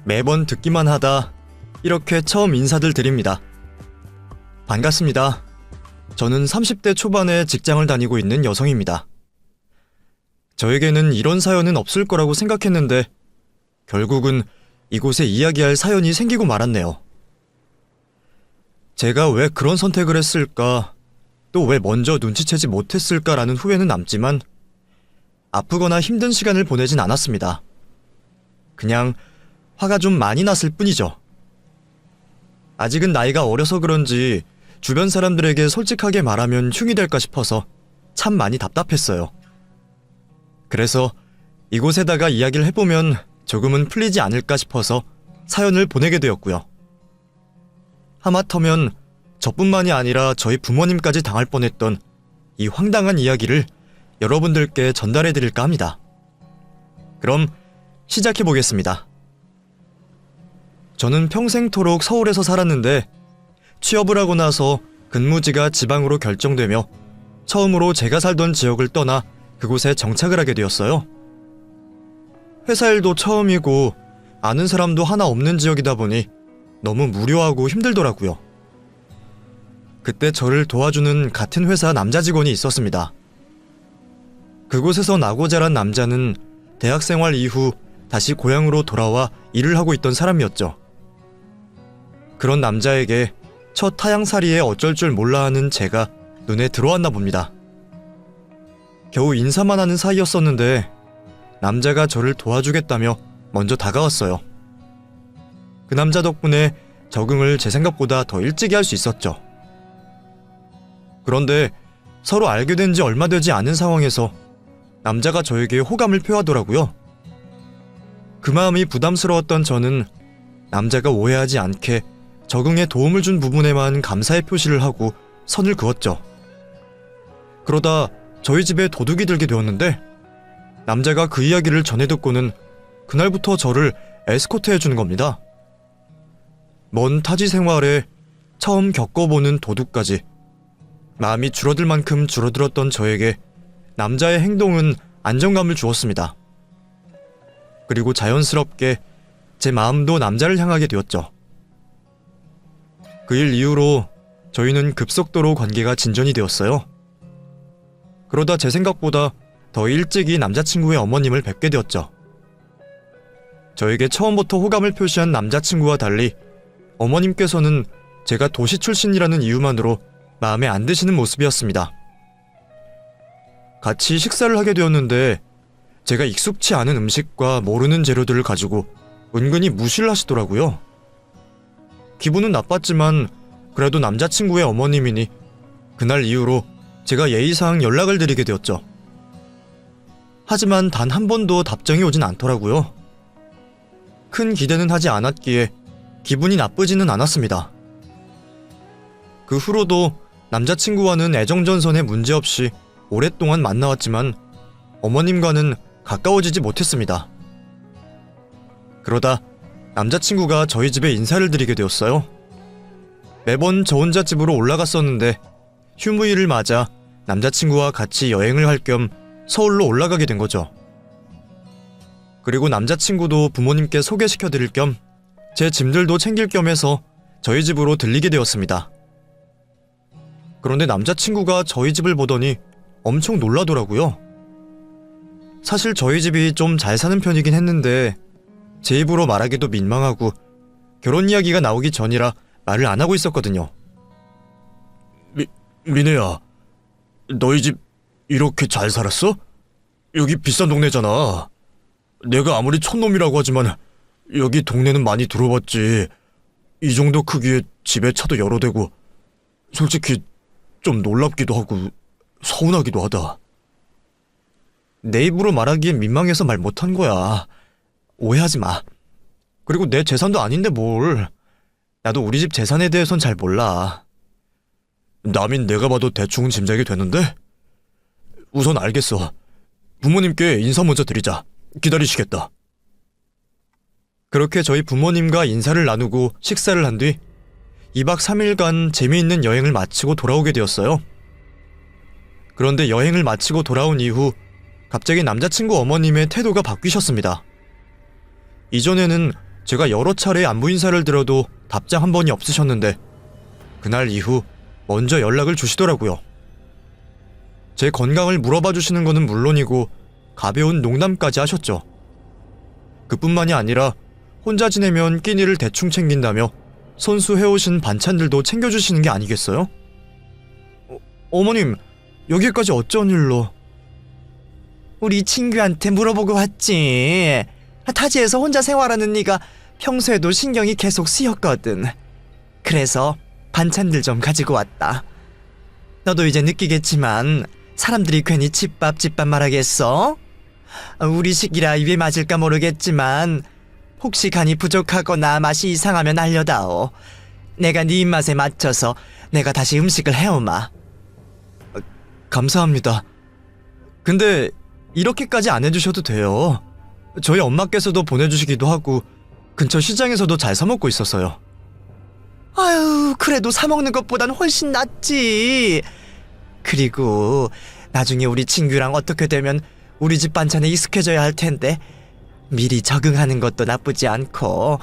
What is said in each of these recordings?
매번 듣기만 하다 이렇게 처음 인사들 드립니다. 반갑습니다. 저는 30대 초반에 직장을 다니고 있는 여성입니다. 저에게는 이런 사연은 없을 거라고 생각했는데 결국은 이곳에 이야기할 사연이 생기고 말았네요. 제가 왜 그런 선택을 했을까, 또 왜 먼저 눈치채지 못했을까라는 후회는 남지만 아프거나 힘든 시간을 보내진 않았습니다. 그냥 화가 좀 많이 났을 뿐이죠. 아직은 나이가 어려서 그런지 주변 사람들에게 솔직하게 말하면 흉이 될까 싶어서 참 많이 답답했어요. 그래서 이곳에다가 이야기를 해보면 조금은 풀리지 않을까 싶어서 사연을 보내게 되었고요. 하마터면 저뿐만이 아니라 저희 부모님까지 당할 뻔했던 이 황당한 이야기를 여러분들께 전달해드릴까 합니다. 그럼 시작해보겠습니다. 저는 평생토록 서울에서 살았는데 취업을 하고 나서 근무지가 지방으로 결정되며 처음으로 제가 살던 지역을 떠나 그곳에 정착을 하게 되었어요. 회사 일도 처음이고 아는 사람도 하나 없는 지역이다 보니 너무 무료하고 힘들더라고요. 그때 저를 도와주는 같은 회사 남자 직원이 있었습니다. 그곳에서 나고 자란 남자는 대학생활 이후 다시 고향으로 돌아와 일을 하고 있던 사람이었죠. 그런 남자에게 첫 타향살이에 어쩔 줄 몰라 하는 제가 눈에 들어왔나 봅니다. 겨우 인사만 하는 사이였었는데 남자가 저를 도와주겠다며 먼저 다가왔어요. 그 남자 덕분에 적응을 제 생각보다 더 일찍 할 수 있었죠. 그런데 서로 알게 된 지 얼마 되지 않은 상황에서 남자가 저에게 호감을 표하더라고요. 그 마음이 부담스러웠던 저는 남자가 오해하지 않게 적응에 도움을 준 부분에만 감사의 표시를 하고 선을 그었죠. 그러다 저희 집에 도둑이 들게 되었는데 남자가 그 이야기를 전해 듣고는 그날부터 저를 에스코트 해주는 겁니다. 먼 타지 생활에 처음 겪어보는 도둑까지 마음이 줄어들 만큼 줄어들었던 저에게 남자의 행동은 안정감을 주었습니다. 그리고 자연스럽게 제 마음도 남자를 향하게 되었죠. 그 일 이후로 저희는 급속도로 관계가 진전이 되었어요. 그러다 제 생각보다 더 일찍이 남자친구의 어머님을 뵙게 되었죠. 저에게 처음부터 호감을 표시한 남자친구와 달리 어머님께서는 제가 도시 출신이라는 이유만으로 마음에 안 드시는 모습이었습니다. 같이 식사를 하게 되었는데 제가 익숙치 않은 음식과 모르는 재료들을 가지고 은근히 무시를 하시더라고요. 기분은 나빴지만 그래도 남자친구의 어머님이니 그날 이후로 제가 예의상 연락을 드리게 되었죠. 하지만 단 한 번도 답장이 오진 않더라고요. 큰 기대는 하지 않았기에 기분이 나쁘지는 않았습니다. 그 후로도 남자친구와는 애정전선에 문제없이 오랫동안 만나왔지만 어머님과는 가까워지지 못했습니다. 그러다 남자친구가 저희 집에 인사를 드리게 되었어요. 매번 저 혼자 집으로 올라갔었는데 휴무일을 맞아 남자친구와 같이 여행을 할 겸 서울로 올라가게 된 거죠. 그리고 남자친구도 부모님께 소개시켜드릴 겸 제 짐들도 챙길 겸 해서 저희 집으로 들리게 되었습니다. 그런데 남자친구가 저희 집을 보더니 엄청 놀라더라고요. 사실 저희 집이 좀 잘 사는 편이긴 했는데 제 입으로 말하기도 민망하고 결혼 이야기가 나오기 전이라 말을 안 하고 있었거든요. 미네야, 너희 집 이렇게 잘 살았어? 여기 비싼 동네잖아. 내가 아무리 촌놈이라고 하지만 여기 동네는 많이 들어봤지. 이 정도 크기에 집에 차도 여러 대고 솔직히 좀 놀랍기도 하고 서운하기도 하다. 내 입으로 말하기엔 민망해서 말 못한 거야. 오해하지 마. 그리고 내 재산도 아닌데 뭘. 나도 우리 집 재산에 대해선 잘 몰라. 남인 내가 봐도 대충은 짐작이 되는데? 우선 알겠어. 부모님께 인사 먼저 드리자. 기다리시겠다. 그렇게 저희 부모님과 인사를 나누고 식사를 한 뒤 2박 3일간 재미있는 여행을 마치고 돌아오게 되었어요. 그런데 여행을 마치고 돌아온 이후 갑자기 남자친구 어머님의 태도가 바뀌셨습니다. 이전에는 제가 여러 차례 안부 인사를 드려도 답장 한 번이 없으셨는데 그날 이후 먼저 연락을 주시더라고요. 제 건강을 물어봐 주시는 거는 물론이고 가벼운 농담까지 하셨죠. 그뿐만이 아니라 혼자 지내면 끼니를 대충 챙긴다며 손수해오신 반찬들도 챙겨주시는 게 아니겠어요? 어머님, 여기까지 어쩐 일로? 우리 친구한테 물어보고 왔지. 타지에서 혼자 생활하는 네가 평소에도 신경이 계속 쓰였거든. 그래서 반찬들 좀 가지고 왔다. 너도 이제 느끼겠지만 사람들이 괜히 집밥 말하겠어? 우리 식이라 입에 맞을까 모르겠지만 혹시 간이 부족하거나 맛이 이상하면 알려다오. 내가 네 입맛에 맞춰서 내가 다시 음식을 해오마. 감사합니다. 근데 이렇게까지 안 해주셔도 돼요. 저희 엄마께서도 보내주시기도 하고 근처 시장에서도 잘 사먹고 있었어요. 아유, 그래도 사먹는 것보단 훨씬 낫지. 그리고 나중에 우리 친구랑 어떻게 되면 우리 집 반찬에 익숙해져야 할 텐데 미리 적응하는 것도 나쁘지 않고,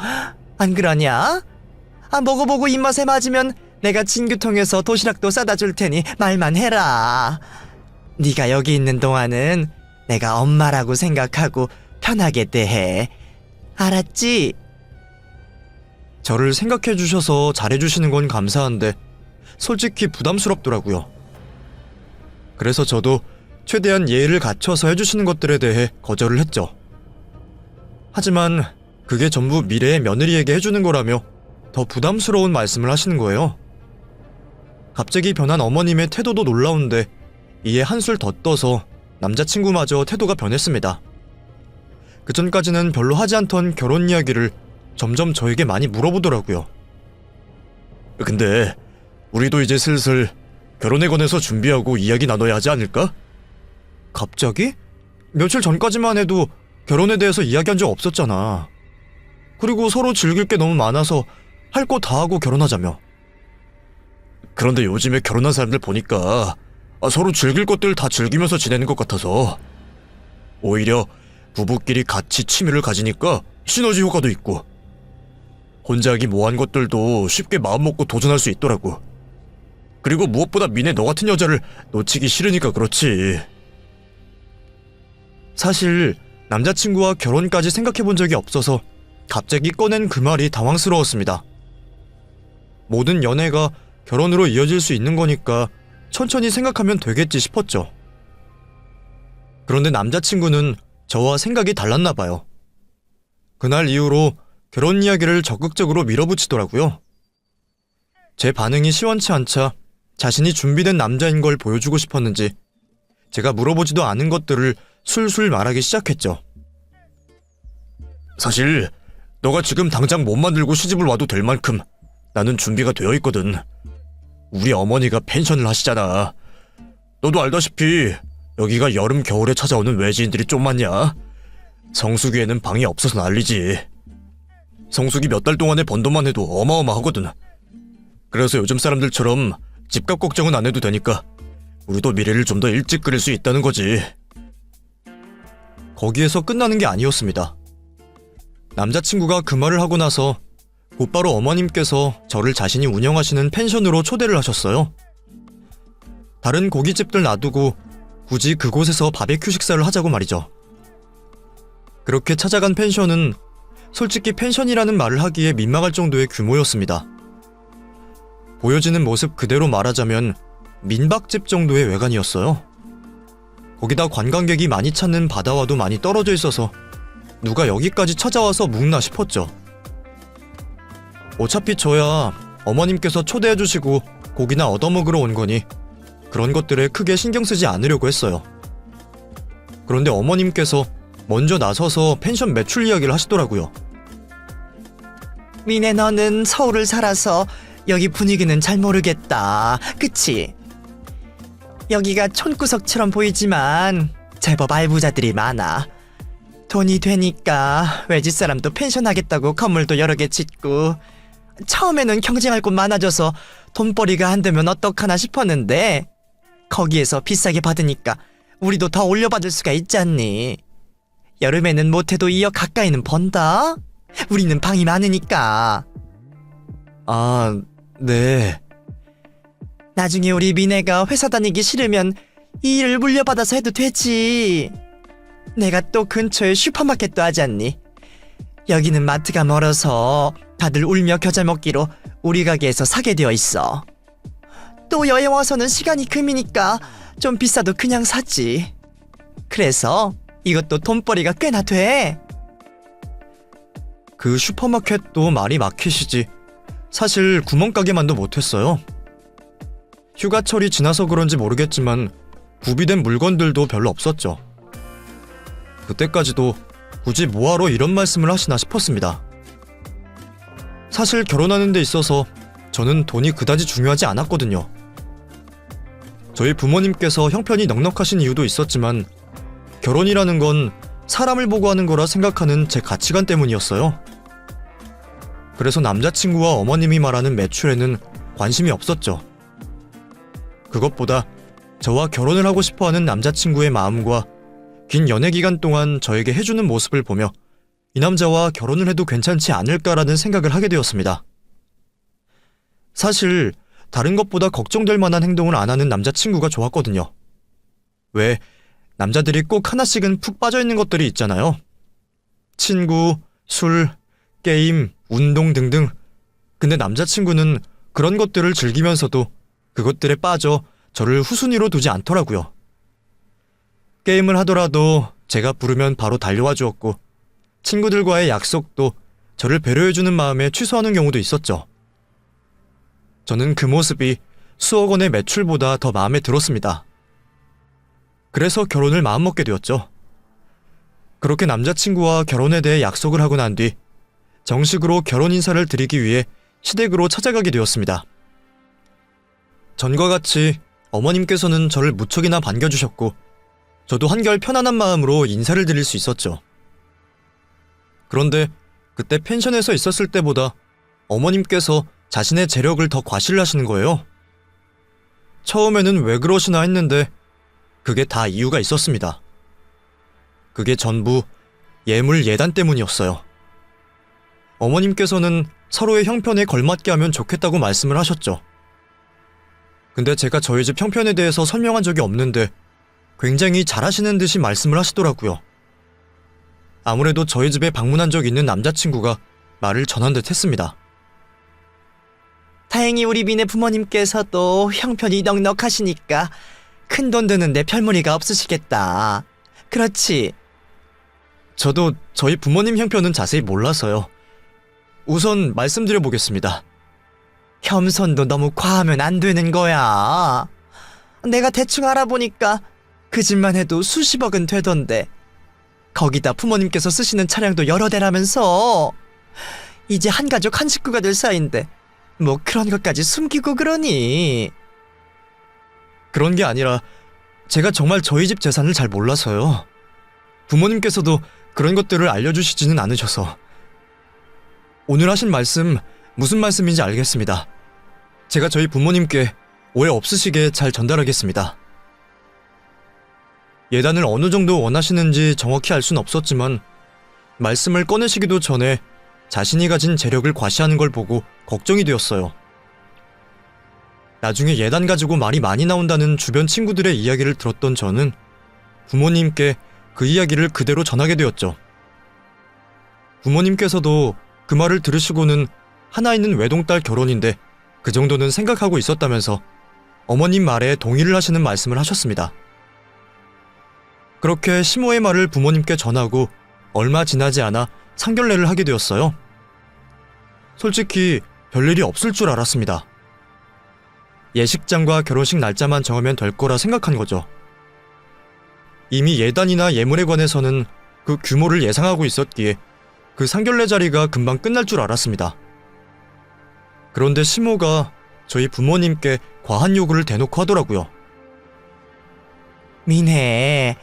안 그러냐? 먹어보고 입맛에 맞으면 내가 친구 통해서 도시락도 싸다 줄 테니 말만 해라. 네가 여기 있는 동안은 내가 엄마라고 생각하고 편하게 대해. 알았지? 저를 생각해 주셔서 잘해 주시는 건 감사한데 솔직히 부담스럽더라고요. 그래서 저도 최대한 예의를 갖춰서 해주시는 것들에 대해 거절을 했죠. 하지만 그게 전부 미래의 며느리에게 해주는 거라며 더 부담스러운 말씀을 하시는 거예요. 갑자기 변한 어머님의 태도도 놀라운데 이에 한술 더 떠서 남자친구마저 태도가 변했습니다. 그전까지는 별로 하지 않던 결혼 이야기를 점점 저에게 많이 물어보더라고요. 근데 우리도 이제 슬슬 결혼에 관해서 준비하고 이야기 나눠야 하지 않을까? 갑자기? 며칠 전까지만 해도 결혼에 대해서 이야기한 적 없었잖아. 그리고 서로 즐길 게 너무 많아서 할 거 다 하고 결혼하자며. 그런데 요즘에 결혼한 사람들 보니까 서로 즐길 것들 다 즐기면서 지내는 것 같아서 오히려 부부끼리 같이 취미를 가지니까 시너지 효과도 있고 혼자 하기 뭐한 것들도 쉽게 마음먹고 도전할 수 있더라고. 그리고 무엇보다 민혜 너 같은 여자를 놓치기 싫으니까 그렇지. 사실 남자친구와 결혼까지 생각해본 적이 없어서 갑자기 꺼낸 그 말이 당황스러웠습니다. 모든 연애가 결혼으로 이어질 수 있는 거니까 천천히 생각하면 되겠지 싶었죠. 그런데 남자친구는 저와 생각이 달랐나 봐요. 그날 이후로 결혼 이야기를 적극적으로 밀어붙이더라고요. 제 반응이 시원치 않자 자신이 준비된 남자인 걸 보여주고 싶었는지 제가 물어보지도 않은 것들을 술술 말하기 시작했죠. 사실 너가 지금 당장 몸만 들고 시집을 와도 될 만큼 나는 준비가 되어 있거든. 우리 어머니가 펜션을 하시잖아. 너도 알다시피 여기가 여름 겨울에 찾아오는 외지인들이 좀 많냐? 성수기에는 방이 없어서 난리지. 성수기 몇 달 동안의 번 돈만 해도 어마어마하거든. 그래서 요즘 사람들처럼 집값 걱정은 안 해도 되니까 우리도 미래를 좀 더 일찍 그릴 수 있다는 거지. 거기에서 끝나는 게 아니었습니다. 남자친구가 그 말을 하고 나서 곧바로 어머님께서 저를 자신이 운영하시는 펜션으로 초대를 하셨어요. 다른 고깃집들 놔두고 굳이 그곳에서 바베큐 식사를 하자고 말이죠. 그렇게 찾아간 펜션은 솔직히 펜션이라는 말을 하기에 민망할 정도의 규모였습니다. 보여지는 모습 그대로 말하자면 민박집 정도의 외관이었어요. 거기다 관광객이 많이 찾는 바다와도 많이 떨어져 있어서 누가 여기까지 찾아와서 묵나 싶었죠. 어차피 저야 어머님께서 초대해주시고 고기나 얻어먹으러 온 거니 그런 것들에 크게 신경 쓰지 않으려고 했어요. 그런데 어머님께서 먼저 나서서 펜션 매출 이야기를 하시더라고요. 민혜, 너는 서울을 살아서 여기 분위기는 잘 모르겠다. 그치? 여기가 촌구석처럼 보이지만 제법 알부자들이 많아. 돈이 되니까 외지 사람도 펜션 하겠다고 건물도 여러 개 짓고, 처음에는 경쟁할 곳 많아져서 돈벌이가 안 되면 어떡하나 싶었는데 거기에서 비싸게 받으니까 우리도 더 올려받을 수가 있잖니. 여름에는 못해도 2억 가까이는 번다. 우리는 방이 많으니까. 아, 네. 나중에 우리 미네가 회사 다니기 싫으면 이 일을 물려받아서 해도 되지. 내가 또 근처에 슈퍼마켓도 하지 않니? 여기는 마트가 멀어서 다들 울며 겨자 먹기로 우리 가게에서 사게 되어 있어. 또 여행 와서는 시간이 금이니까 좀 비싸도 그냥 사지. 그래서 이것도 돈벌이가 꽤나 돼. 그 슈퍼마켓도 말이 막히시지. 사실 구멍가게만도 못했어요. 휴가철이 지나서 그런지 모르겠지만 구비된 물건들도 별로 없었죠. 그때까지도 굳이 뭐하러 이런 말씀을 하시나 싶었습니다. 사실 결혼하는 데 있어서 저는 돈이 그다지 중요하지 않았거든요. 저희 부모님께서 형편이 넉넉하신 이유도 있었지만 결혼이라는 건 사람을 보고 하는 거라 생각하는 제 가치관 때문이었어요. 그래서 남자친구와 어머님이 말하는 매출에는 관심이 없었죠. 그것보다 저와 결혼을 하고 싶어하는 남자친구의 마음과 긴 연애 기간 동안 저에게 해주는 모습을 보며 이 남자와 결혼을 해도 괜찮지 않을까라는 생각을 하게 되었습니다. 사실 다른 것보다 걱정될 만한 행동을 안 하는 남자친구가 좋았거든요. 왜 남자들이 꼭 하나씩은 푹 빠져있는 것들이 있잖아요. 친구, 술, 게임, 운동 등등. 근데 남자친구는 그런 것들을 즐기면서도 그것들에 빠져 저를 후순위로 두지 않더라고요. 게임을 하더라도 제가 부르면 바로 달려와 주었고 친구들과의 약속도 저를 배려해주는 마음에 취소하는 경우도 있었죠. 저는 그 모습이 수억 원의 매출보다 더 마음에 들었습니다. 그래서 결혼을 마음먹게 되었죠. 그렇게 남자친구와 결혼에 대해 약속을 하고 난 뒤 정식으로 결혼 인사를 드리기 위해 시댁으로 찾아가게 되었습니다. 전과 같이 어머님께서는 저를 무척이나 반겨주셨고 저도 한결 편안한 마음으로 인사를 드릴 수 있었죠. 그런데 그때 펜션에서 있었을 때보다 어머님께서 자신의 재력을 더 과시를 하시는 거예요. 처음에는 왜 그러시나 했는데 그게 다 이유가 있었습니다. 그게 전부 예물 예단 때문이었어요. 어머님께서는 서로의 형편에 걸맞게 하면 좋겠다고 말씀을 하셨죠. 근데 제가 저희 집 형편에 대해서 설명한 적이 없는데 굉장히 잘하시는 듯이 말씀을 하시더라고요. 아무래도 저희 집에 방문한 적 있는 남자친구가 말을 전한 듯 했습니다. 다행히 우리 미네 부모님께서도 형편이 넉넉하시니까 큰돈 드는데 별 무리가 없으시겠다. 그렇지? 저도 저희 부모님 형편은 자세히 몰라서요. 우선 말씀드려 보겠습니다. 겸손도 너무 과하면 안 되는 거야. 내가 대충 알아보니까 그 집만 해도 수십억은 되던데 거기다 부모님께서 쓰시는 차량도 여러 대라면서 이제 한 가족 한 식구가 될 사이인데 뭐 그런 것까지 숨기고 그러니. 그런 게 아니라 제가 정말 저희 집 재산을 잘 몰라서요. 부모님께서도 그런 것들을 알려주시지는 않으셔서. 오늘 하신 말씀 무슨 말씀인지 알겠습니다. 제가 저희 부모님께 오해 없으시게 잘 전달하겠습니다. 예단을 어느 정도 원하시는지 정확히 알 순 없었지만 말씀을 꺼내시기도 전에 자신이 가진 재력을 과시하는 걸 보고 걱정이 되었어요. 나중에 예단 가지고 말이 많이 나온다는 주변 친구들의 이야기를 들었던 저는 부모님께 그 이야기를 그대로 전하게 되었죠. 부모님께서도 그 말을 들으시고는 하나 있는 외동딸 결혼인데 그 정도는 생각하고 있었다면서 어머님 말에 동의를 하시는 말씀을 하셨습니다. 그렇게 시모의 말을 부모님께 전하고 얼마 지나지 않아 상견례를 하게 되었어요. 솔직히 별일이 없을 줄 알았습니다. 예식장과 결혼식 날짜만 정하면 될 거라 생각한 거죠. 이미 예단이나 예물에 관해서는 그 규모를 예상하고 있었기에 그 상견례 자리가 금방 끝날 줄 알았습니다. 그런데 시모가 저희 부모님께 과한 요구를 대놓고 하더라고요. 미네,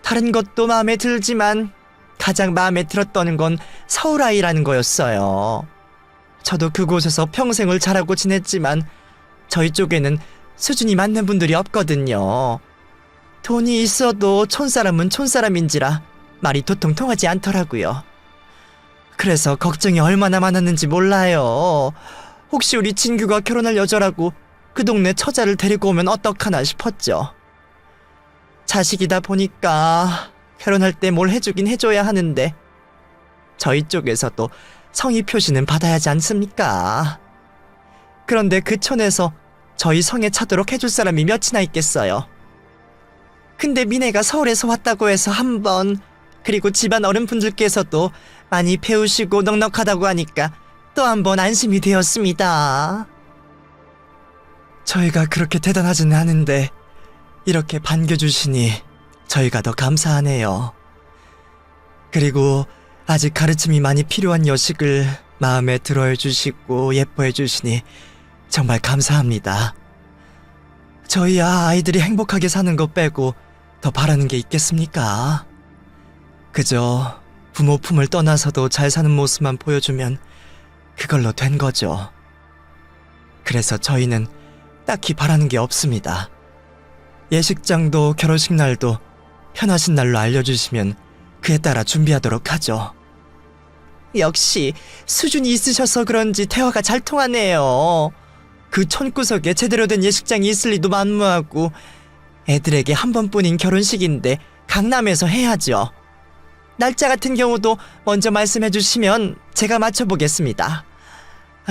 다른 것도 마음에 들지만 가장 마음에 들었던 건 서울 아이라는 거였어요. 저도 그곳에서 평생을 자라고 지냈지만 저희 쪽에는 수준이 맞는 분들이 없거든요. 돈이 있어도 촌사람은 촌사람인지라 말이 도통 통하지 않더라고요. 그래서 걱정이 얼마나 많았는지 몰라요. 혹시 우리 진규가 결혼할 여자라고 그 동네 처자를 데리고 오면 어떡하나 싶었죠. 자식이다 보니까 결혼할 때 뭘 해주긴 해줘야 하는데 저희 쪽에서도 성의 표시는 받아야 하지 않습니까? 그런데 그 촌에서 저희 성에 차도록 해줄 사람이 몇이나 있겠어요. 근데 미네가 서울에서 왔다고 해서 한 번, 그리고 집안 어른분들께서도 많이 배우시고 넉넉하다고 하니까 또 한 번 안심이 되었습니다. 저희가 그렇게 대단하지는 않은데 이렇게 반겨주시니 저희가 더 감사하네요. 그리고 아직 가르침이 많이 필요한 여식을 마음에 들어해 주시고 예뻐해 주시니 정말 감사합니다. 저희야 아이들이 행복하게 사는 것 빼고 더 바라는 게 있겠습니까? 그저 부모 품을 떠나서도 잘 사는 모습만 보여주면 그걸로 된 거죠. 그래서 저희는 딱히 바라는 게 없습니다. 예식장도 결혼식 날도 편하신 날로 알려주시면 그에 따라 준비하도록 하죠. 역시 수준이 있으셔서 그런지 대화가 잘 통하네요. 그 촌구석에 제대로 된 예식장이 있을 리도 만무하고 애들에게 한 번뿐인 결혼식인데 강남에서 해야죠. 날짜 같은 경우도 먼저 말씀해 주시면 제가 맞춰보겠습니다.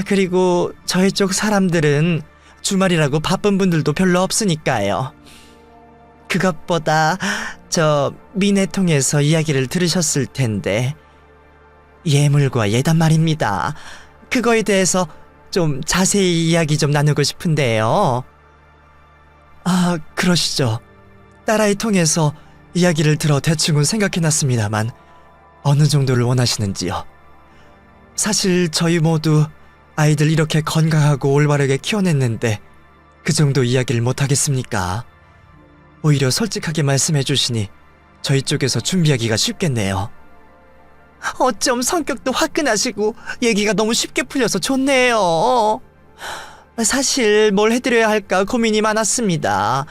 그리고 저희 쪽 사람들은 주말이라고 바쁜 분들도 별로 없으니까요. 그것보다 저 미네 통해서 이야기를 들으셨을 텐데 예물과 예단 말입니다. 그거에 대해서 좀 자세히 이야기 좀 나누고 싶은데요. 아, 그러시죠. 딸아이 통해서 이야기를 들어 대충은 생각해놨습니다만 어느 정도를 원하시는지요? 사실 저희 모두 아이들 이렇게 건강하고 올바르게 키워냈는데 그 정도 이야기를 못하겠습니까? 오히려 솔직하게 말씀해 주시니 저희 쪽에서 준비하기가 쉽겠네요. 어쩜 성격도 화끈하시고 얘기가 너무 쉽게 풀려서 좋네요. 사실 뭘 해드려야 할까 고민이 많았습니다.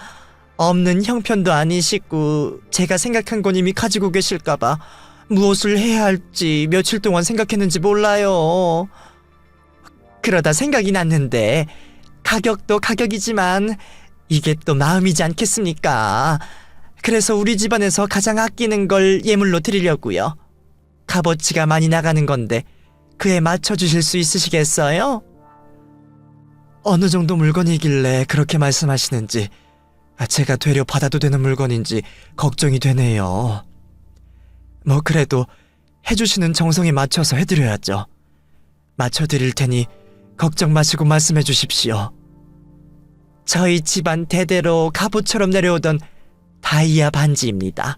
없는 형편도 아니시고 제가 생각한 건 이미 가지고 계실까봐 무엇을 해야 할지 며칠 동안 생각했는지 몰라요. 그러다 생각이 났는데 가격도 가격이지만 이게 또 마음이지 않겠습니까? 그래서 우리 집안에서 가장 아끼는 걸 예물로 드리려고요. 값어치가 많이 나가는 건데 그에 맞춰주실 수 있으시겠어요? 어느 정도 물건이길래 그렇게 말씀하시는지 제가 되려 받아도 되는 물건인지 걱정이 되네요. 뭐 그래도 해주시는 정성에 맞춰서 해드려야죠. 맞춰드릴 테니 걱정 마시고 말씀해 주십시오. 저희 집안 대대로 갑옷처럼 내려오던 다이아 반지입니다.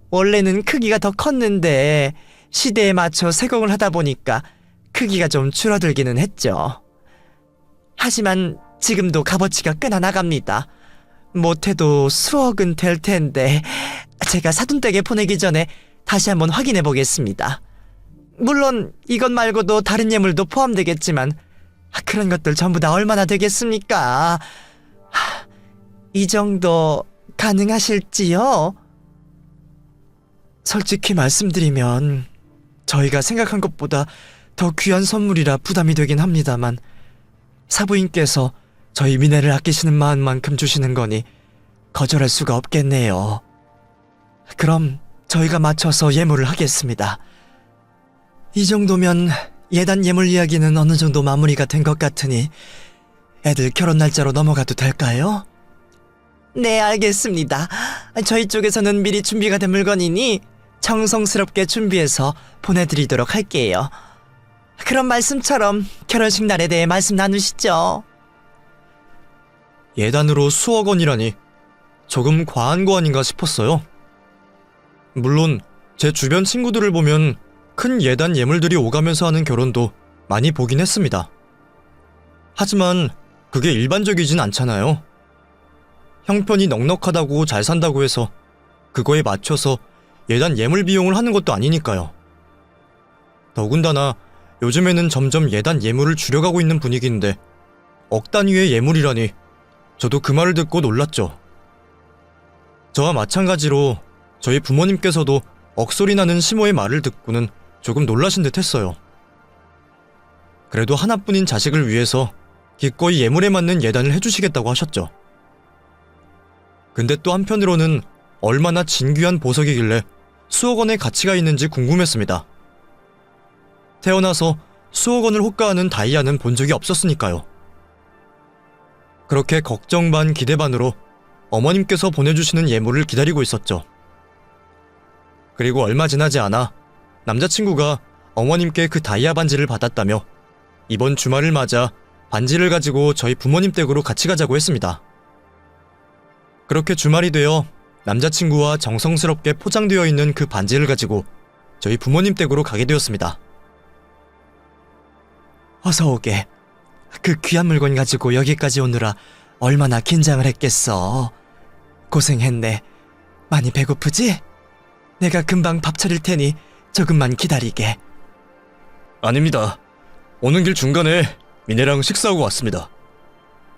원래는 크기가 더 컸는데 시대에 맞춰 세공을 하다 보니까 크기가 좀 줄어들기는 했죠. 하지만 지금도 값어치가 꽤나 나갑니다. 못해도 수억은 될 텐데 제가 사돈댁에 보내기 전에 다시 한번 확인해 보겠습니다. 물론 이것 말고도 다른 예물도 포함되겠지만 그런 것들 전부 다 얼마나 되겠습니까? 이 정도 가능하실지요? 솔직히 말씀드리면 저희가 생각한 것보다 더 귀한 선물이라 부담이 되긴 합니다만 사부인께서 저희 미네를 아끼시는 마음만큼 주시는 거니 거절할 수가 없겠네요. 그럼 저희가 맞춰서 예물을 하겠습니다. 이 정도면 예단 예물 이야기는 어느 정도 마무리가 된 것 같으니 애들 결혼 날짜로 넘어가도 될까요? 네, 알겠습니다. 저희 쪽에서는 미리 준비가 된 물건이니 정성스럽게 준비해서 보내드리도록 할게요. 그런 말씀처럼 결혼식 날에 대해 말씀 나누시죠. 예단으로 수억 원이라니 조금 과한 거 아닌가 싶었어요. 물론 제 주변 친구들을 보면 큰 예단 예물들이 오가면서 하는 결혼도 많이 보긴 했습니다. 하지만 그게 일반적이진 않잖아요. 형편이 넉넉하다고 잘 산다고 해서 그거에 맞춰서 예단 예물 비용을 하는 것도 아니니까요. 더군다나 요즘에는 점점 예단 예물을 줄여가고 있는 분위기인데 억 단위의 예물이라니 저도 그 말을 듣고 놀랐죠. 저와 마찬가지로 저희 부모님께서도 억소리 나는 시모의 말을 듣고는 조금 놀라신 듯 했어요. 그래도 하나뿐인 자식을 위해서 기꺼이 예물에 맞는 예단을 해주시겠다고 하셨죠. 근데 또 한편으로는 얼마나 진귀한 보석이길래 수억 원의 가치가 있는지 궁금했습니다. 태어나서 수억 원을 호가하는 다이아는 본 적이 없었으니까요. 그렇게 걱정 반 기대 반으로 어머님께서 보내주시는 예물을 기다리고 있었죠. 그리고 얼마 지나지 않아 남자친구가 어머님께 그 다이아 반지를 받았다며 이번 주말을 맞아 반지를 가지고 저희 부모님 댁으로 같이 가자고 했습니다. 그렇게 주말이 되어 남자친구와 정성스럽게 포장되어 있는 그 반지를 가지고 저희 부모님 댁으로 가게 되었습니다. 어서 오게. 그 귀한 물건 가지고 여기까지 오느라 얼마나 긴장을 했겠어. 고생했네. 많이 배고프지? 내가 금방 밥 차릴 테니 조금만 기다리게. 아닙니다. 오는 길 중간에 미네랑 식사하고 왔습니다.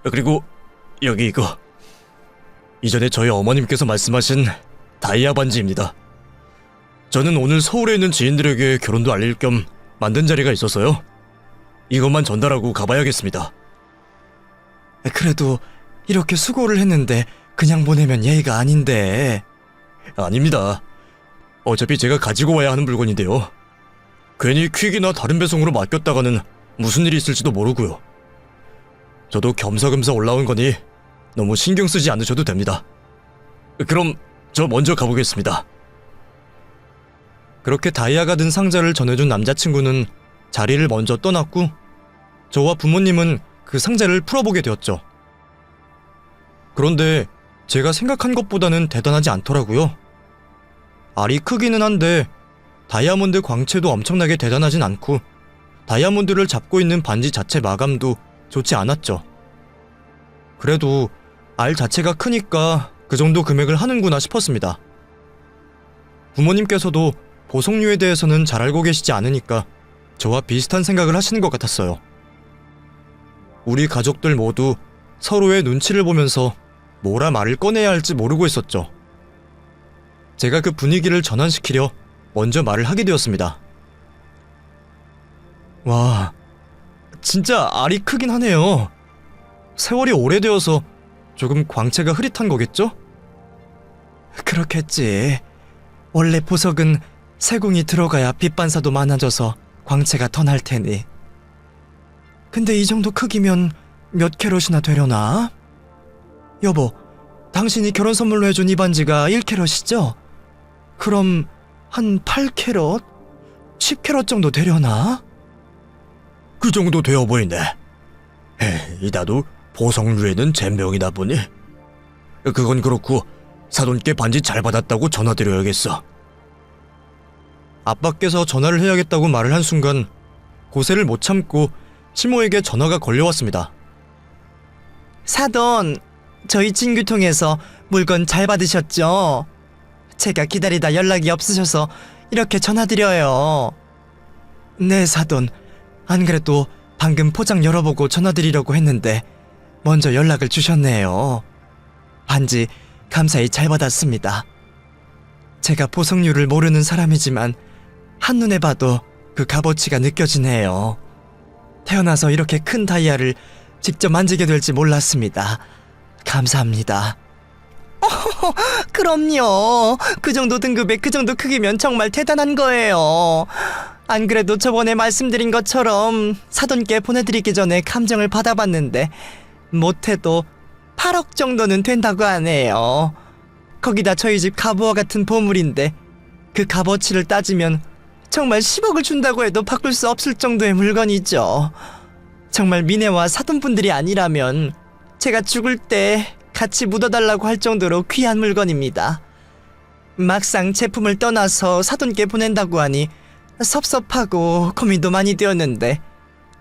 그리고 여기 이거. 이전에 저희 어머님께서 말씀하신 다이아 반지입니다. 저는 오늘 서울에 있는 지인들에게 결혼도 알릴 겸 만든 자리가 있어서요. 이것만 전달하고 가봐야겠습니다. 그래도 이렇게 수고를 했는데 그냥 보내면 예의가 아닌데. 아닙니다. 어차피 제가 가지고 와야 하는 물건인데요. 괜히 퀵이나 다른 배송으로 맡겼다가는 무슨 일이 있을지도 모르고요. 저도 겸사겸사 올라온 거니 너무 신경 쓰지 않으셔도 됩니다. 그럼 저 먼저 가보겠습니다. 그렇게 다이아가 든 상자를 전해준 남자친구는 자리를 먼저 떠났고 저와 부모님은 그 상자를 풀어보게 되었죠. 그런데 제가 생각한 것보다는 대단하지 않더라고요. 알이 크기는 한데 다이아몬드 광채도 엄청나게 대단하진 않고 다이아몬드를 잡고 있는 반지 자체 마감도 좋지 않았죠. 그래도 알 자체가 크니까 그 정도 금액을 하는구나 싶었습니다. 부모님께서도 보석류에 대해서는 잘 알고 계시지 않으니까 저와 비슷한 생각을 하시는 것 같았어요. 우리 가족들 모두 서로의 눈치를 보면서 뭐라 말을 꺼내야 할지 모르고 있었죠. 제가 그 분위기를 전환시키려 먼저 말을 하게 되었습니다. 와, 진짜 알이 크긴 하네요. 세월이 오래되어서 조금 광채가 흐릿한 거겠죠? 그렇겠지. 원래 보석은 세공이 들어가야 빛 반사도 많아져서 광채가 더 날 테니. 근데 이 정도 크기면 몇 캐럿이나 되려나? 여보, 당신이 결혼 선물로 해준 이 반지가 1캐럿이죠? 그럼 한 8캐럿? 10캐럿 정도 되려나? 그 정도 되어 보이네. 나도 보석류에는 젬병이다 보니. 그건 그렇고 사돈께 반지 잘 받았다고 전화드려야겠어. 아빠께서 전화를 해야겠다고 말을 한 순간 고세를 못 참고 시모에게 전화가 걸려왔습니다. 사돈, 저희 진규통에서 물건 잘 받으셨죠? 제가 기다리다 연락이 없으셔서 이렇게 전화드려요. 네, 사돈. 안 그래도 방금 포장 열어보고 전화드리려고 했는데 먼저 연락을 주셨네요. 반지 감사히 잘 받았습니다. 제가 보석류를 모르는 사람이지만 한눈에 봐도 그 값어치가 느껴지네요. 태어나서 이렇게 큰 다이아를 직접 만지게 될지 몰랐습니다. 감사합니다. 그럼요. 그 정도 등급에 그 정도 크기면 정말 대단한 거예요. 안 그래도 저번에 말씀드린 것처럼 사돈께 보내드리기 전에 감정을 받아봤는데 못해도 8억 정도는 된다고 하네요. 거기다 저희 집 갑오와 같은 보물인데 그 값어치를 따지면 정말 10억을 준다고 해도 바꿀 수 없을 정도의 물건이죠. 정말 미네와 사돈분들이 아니라면 제가 죽을 때 같이 묻어달라고 할 정도로 귀한 물건입니다. 막상 제품을 떠나서 사돈께 보낸다고 하니 섭섭하고 고민도 많이 되었는데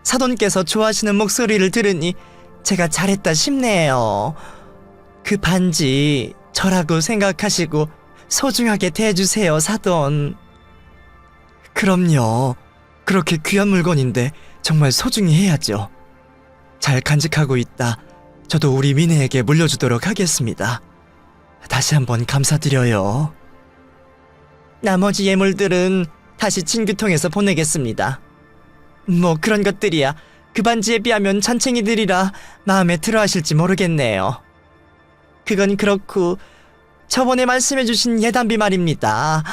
사돈께서 좋아하시는 목소리를 들으니 제가 잘했다 싶네요. 그 반지 저라고 생각하시고 소중하게 대해주세요, 사돈. 그럼요. 그렇게 귀한 물건인데 정말 소중히 해야죠. 잘 간직하고 있다 저도 우리 미네에게 물려주도록 하겠습니다. 다시 한번 감사드려요. 나머지 예물들은 다시 친구통해서 보내겠습니다. 뭐 그런 것들이야 그 반지에 비하면 잔챙이들이라 마음에 들어하실지 모르겠네요. 그건 그렇고 저번에 말씀해주신 예단비 말입니다.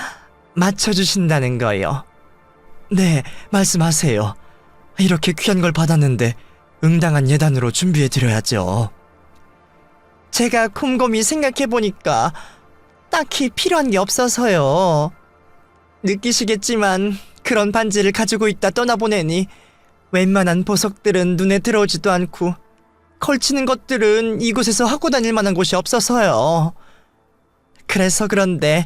맞춰주신다는 거요. 네, 말씀하세요. 이렇게 귀한 걸 받았는데 응당한 예단으로 준비해드려야죠. 제가 곰곰이 생각해보니까 딱히 필요한 게 없어서요. 느끼시겠지만 그런 반지를 가지고 있다 떠나보내니 웬만한 보석들은 눈에 들어오지도 않고 걸치는 것들은 이곳에서 하고 다닐 만한 곳이 없어서요. 그래서 그런데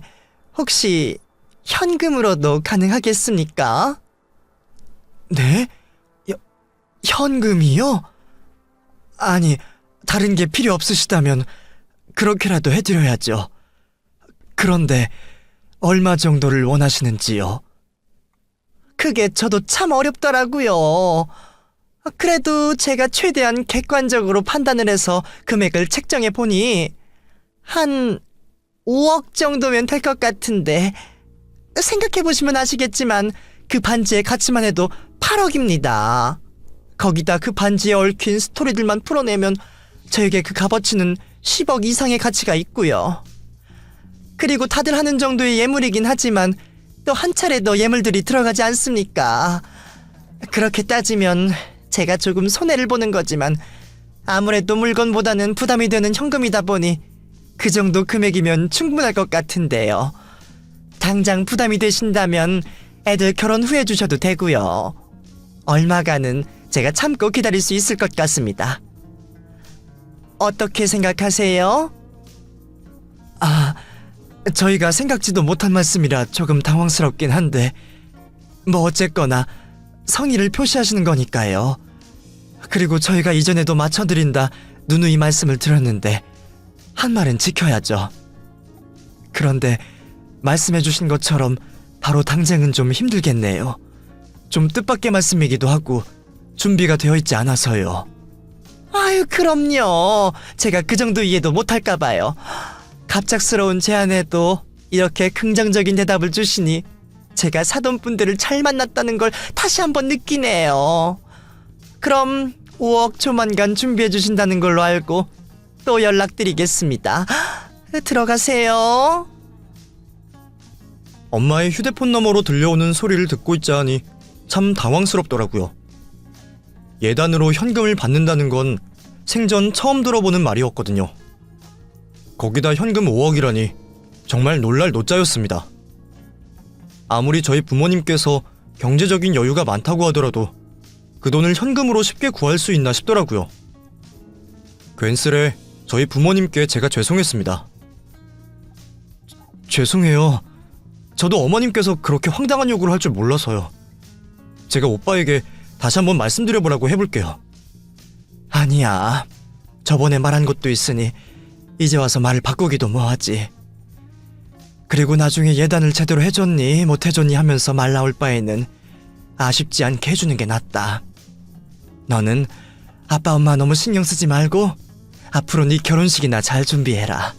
혹시 현금으로도 가능하겠습니까? 네? 현금이요? 아니, 다른 게 필요 없으시다면 그렇게라도 해드려야죠. 그런데 얼마 정도를 원하시는지요? 그게 저도 참 어렵더라고요. 그래도 제가 최대한 객관적으로 판단을 해서 금액을 책정해 보니 한 5억 정도면 될 것 같은데 생각해 보시면 아시겠지만 그 반지의 가치만 해도 8억입니다. 거기다 그 반지에 얽힌 스토리들만 풀어내면 저에게 그 값어치는 10억 이상의 가치가 있고요. 그리고 다들 하는 정도의 예물이긴 하지만 또 한 차례 더 예물들이 들어가지 않습니까? 그렇게 따지면 제가 조금 손해를 보는 거지만 아무래도 물건보다는 부담이 되는 현금이다 보니 그 정도 금액이면 충분할 것 같은데요. 당장 부담이 되신다면 애들 결혼 후에 주셔도 되고요. 얼마간은 제가 참고 기다릴 수 있을 것 같습니다. 어떻게 생각하세요? 저희가 생각지도 못한 말씀이라 조금 당황스럽긴 한데 뭐 어쨌거나 성의를 표시하시는 거니까요. 그리고 저희가 이전에도 맞춰드린다 누누이 말씀을 드렸는데 한 말은 지켜야죠. 그런데 말씀해주신 것처럼 바로 당장은 좀 힘들겠네요. 좀 뜻밖의 말씀이기도 하고 준비가 되어 있지 않아서요. 아유, 그럼요. 제가 그 정도 이해도 못할까봐요. 갑작스러운 제안에도 이렇게 긍정적인 대답을 주시니 제가 사돈분들을 잘 만났다는 걸 다시 한번 느끼네요. 그럼 5억 조만간 준비해 주신다는 걸로 알고 또 연락드리겠습니다. 들어가세요. 엄마의 휴대폰 너머로 들려오는 소리를 듣고 있자 하니 참 당황스럽더라고요. 예단으로 현금을 받는다는 건 생전 처음 들어보는 말이었거든요. 거기다 현금 5억이라니 정말 놀랄 노짜였습니다. 아무리 저희 부모님께서 경제적인 여유가 많다고 하더라도 그 돈을 현금으로 쉽게 구할 수 있나 싶더라고요. 괜스레 저희 부모님께 제가 죄송했습니다. 죄송해요. 저도 어머님께서 그렇게 황당한 요구를 할 줄 몰라서요. 제가 오빠에게 다시 한번 말씀드려보라고 해볼게요. 아니야. 저번에 말한 것도 있으니 이제 와서 말을 바꾸기도 뭐하지. 그리고 나중에 예단을 제대로 해줬니 못해줬니 하면서 말 나올 바에는 아쉽지 않게 해주는 게 낫다. 너는 아빠 엄마 너무 신경 쓰지 말고 앞으로 네 결혼식이나 잘 준비해라.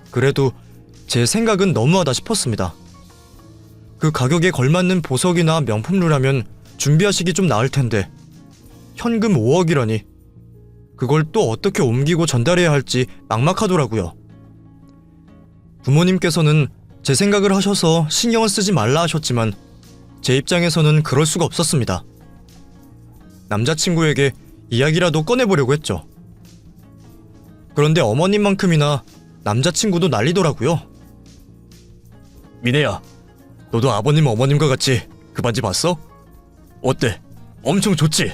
그래도 제 생각은 너무하다 싶었습니다. 그 가격에 걸맞는 보석이나 명품류라면 준비하시기 좀 나을 텐데 현금 5억이라니 그걸 또 어떻게 옮기고 전달해야 할지 막막하더라고요. 부모님께서는 제 생각을 하셔서 신경을 쓰지 말라 하셨지만 제 입장에서는 그럴 수가 없었습니다. 남자친구에게 이야기라도 꺼내보려고 했죠. 그런데 어머님만큼이나 남자친구도 난리더라고요. 미네야, 너도 아버님 어머님과 같이 그 반지 봤어? 어때? 엄청 좋지?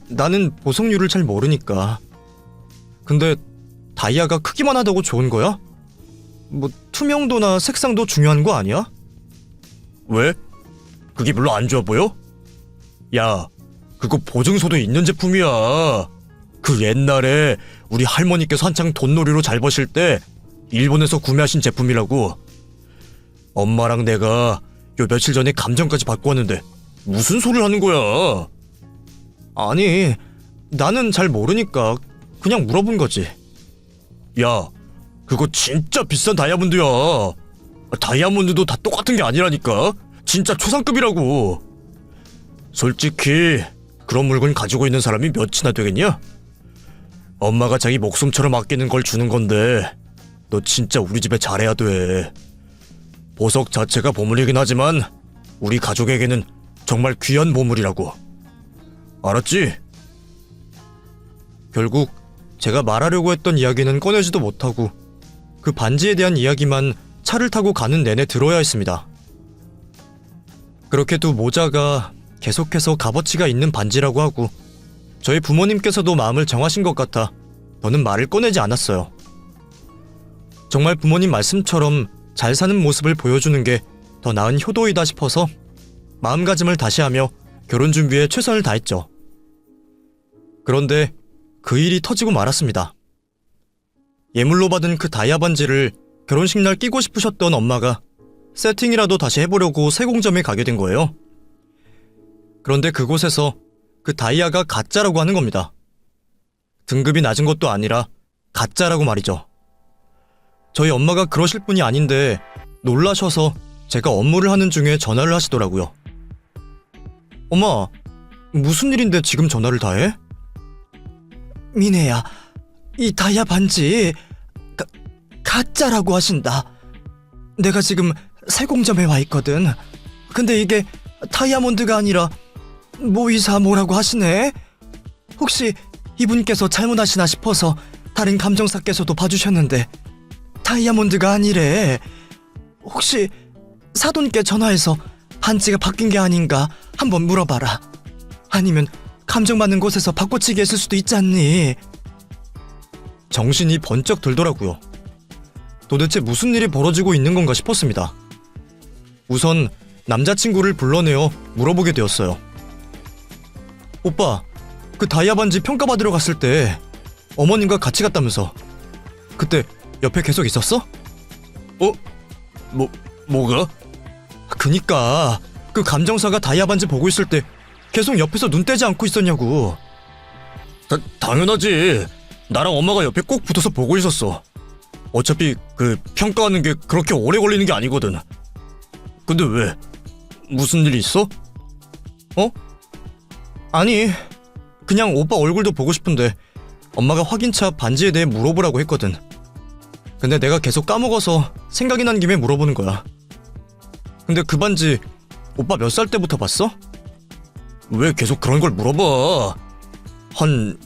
나는 보석류를 잘 모르니까. 근데 다이아가 크기만 하다고 좋은 거야? 뭐 투명도나 색상도 중요한 거 아니야? 왜? 그게 별로 안 좋아 보여? 야, 그거 보증서도 있는 제품이야. 그 옛날에 우리 할머니께서 한창 돈놀이로 잘 버실 때 일본에서 구매하신 제품이라고. 엄마랑 내가 요 며칠 전에 감정까지 받고 왔는데 무슨 소리를 하는 거야? 아니, 나는 잘 모르니까 그냥 물어본 거지. 야, 그거 진짜 비싼 다이아몬드야. 다이아몬드도 다 똑같은 게 아니라니까. 진짜 초상급이라고. 솔직히 그런 물건 가지고 있는 사람이 몇이나 되겠냐? 엄마가 자기 목숨처럼 아끼는 걸 주는 건데 너 진짜 우리 집에 잘해야 돼. 보석 자체가 보물이긴 하지만 우리 가족에게는 정말 귀한 보물이라고. 알았지? 결국 제가 말하려고 했던 이야기는 꺼내지도 못하고 그 반지에 대한 이야기만 차를 타고 가는 내내 들어야 했습니다. 그렇게 두 모자가 계속해서 값어치가 있는 반지라고 하고 저희 부모님께서도 마음을 정하신 것 같아 더는 말을 꺼내지 않았어요. 정말 부모님 말씀처럼 잘 사는 모습을 보여주는 게 더 나은 효도이다 싶어서 마음가짐을 다시 하며 결혼 준비에 최선을 다했죠. 그런데 그 일이 터지고 말았습니다. 예물로 받은 그 다이아 반지를 결혼식 날 끼고 싶으셨던 엄마가 세팅이라도 다시 해보려고 세공점에 가게 된 거예요. 그런데 그곳에서 그 다이아가 가짜라고 하는 겁니다. 등급이 낮은 것도 아니라 가짜라고 말이죠. 저희 엄마가 그러실 분이 아닌데 놀라셔서 제가 업무를 하는 중에 전화를 하시더라고요. 엄마, 무슨 일인데 지금 전화를 다 해? 미네야, 이 다이아 반지 가짜라고 하신다. 내가 지금 세공점에 와 있거든. 근데 이게 다이아몬드가 아니라 모이사 뭐라고 하시네? 혹시 이분께서 잘못하시나 싶어서 다른 감정사께서도 봐주셨는데 다이아몬드가 아니래. 혹시 사돈께 전화해서 반지가 바뀐 게 아닌가 한번 물어봐라. 아니면 감정받는 곳에서 바꿔치기 했을 수도 있지 않니? 정신이 번쩍 들더라고요. 도대체 무슨 일이 벌어지고 있는 건가 싶었습니다. 우선 남자친구를 불러내어 물어보게 되었어요. 오빠, 그 다이아 반지 평가받으러 갔을 때 어머님과 같이 갔다면서. 그때 옆에 계속 있었어? 뭐가? 그니까 그 감정사가 다이아 반지 보고 있을 때 계속 옆에서 눈 떼지 않고 있었냐고. 당연하지. 나랑 엄마가 옆에 꼭 붙어서 보고 있었어. 어차피 그 평가하는 게 그렇게 오래 걸리는 게 아니거든. 근데 왜? 무슨 일이 있어? 아니, 그냥 오빠 얼굴도 보고 싶은데 엄마가 확인차 반지에 대해 물어보라고 했거든. 근데 내가 계속 까먹어서 생각이 난 김에 물어보는 거야. 근데 그 반지 오빠 몇 살 때부터 봤어? 왜 계속 그런 걸 물어봐? 한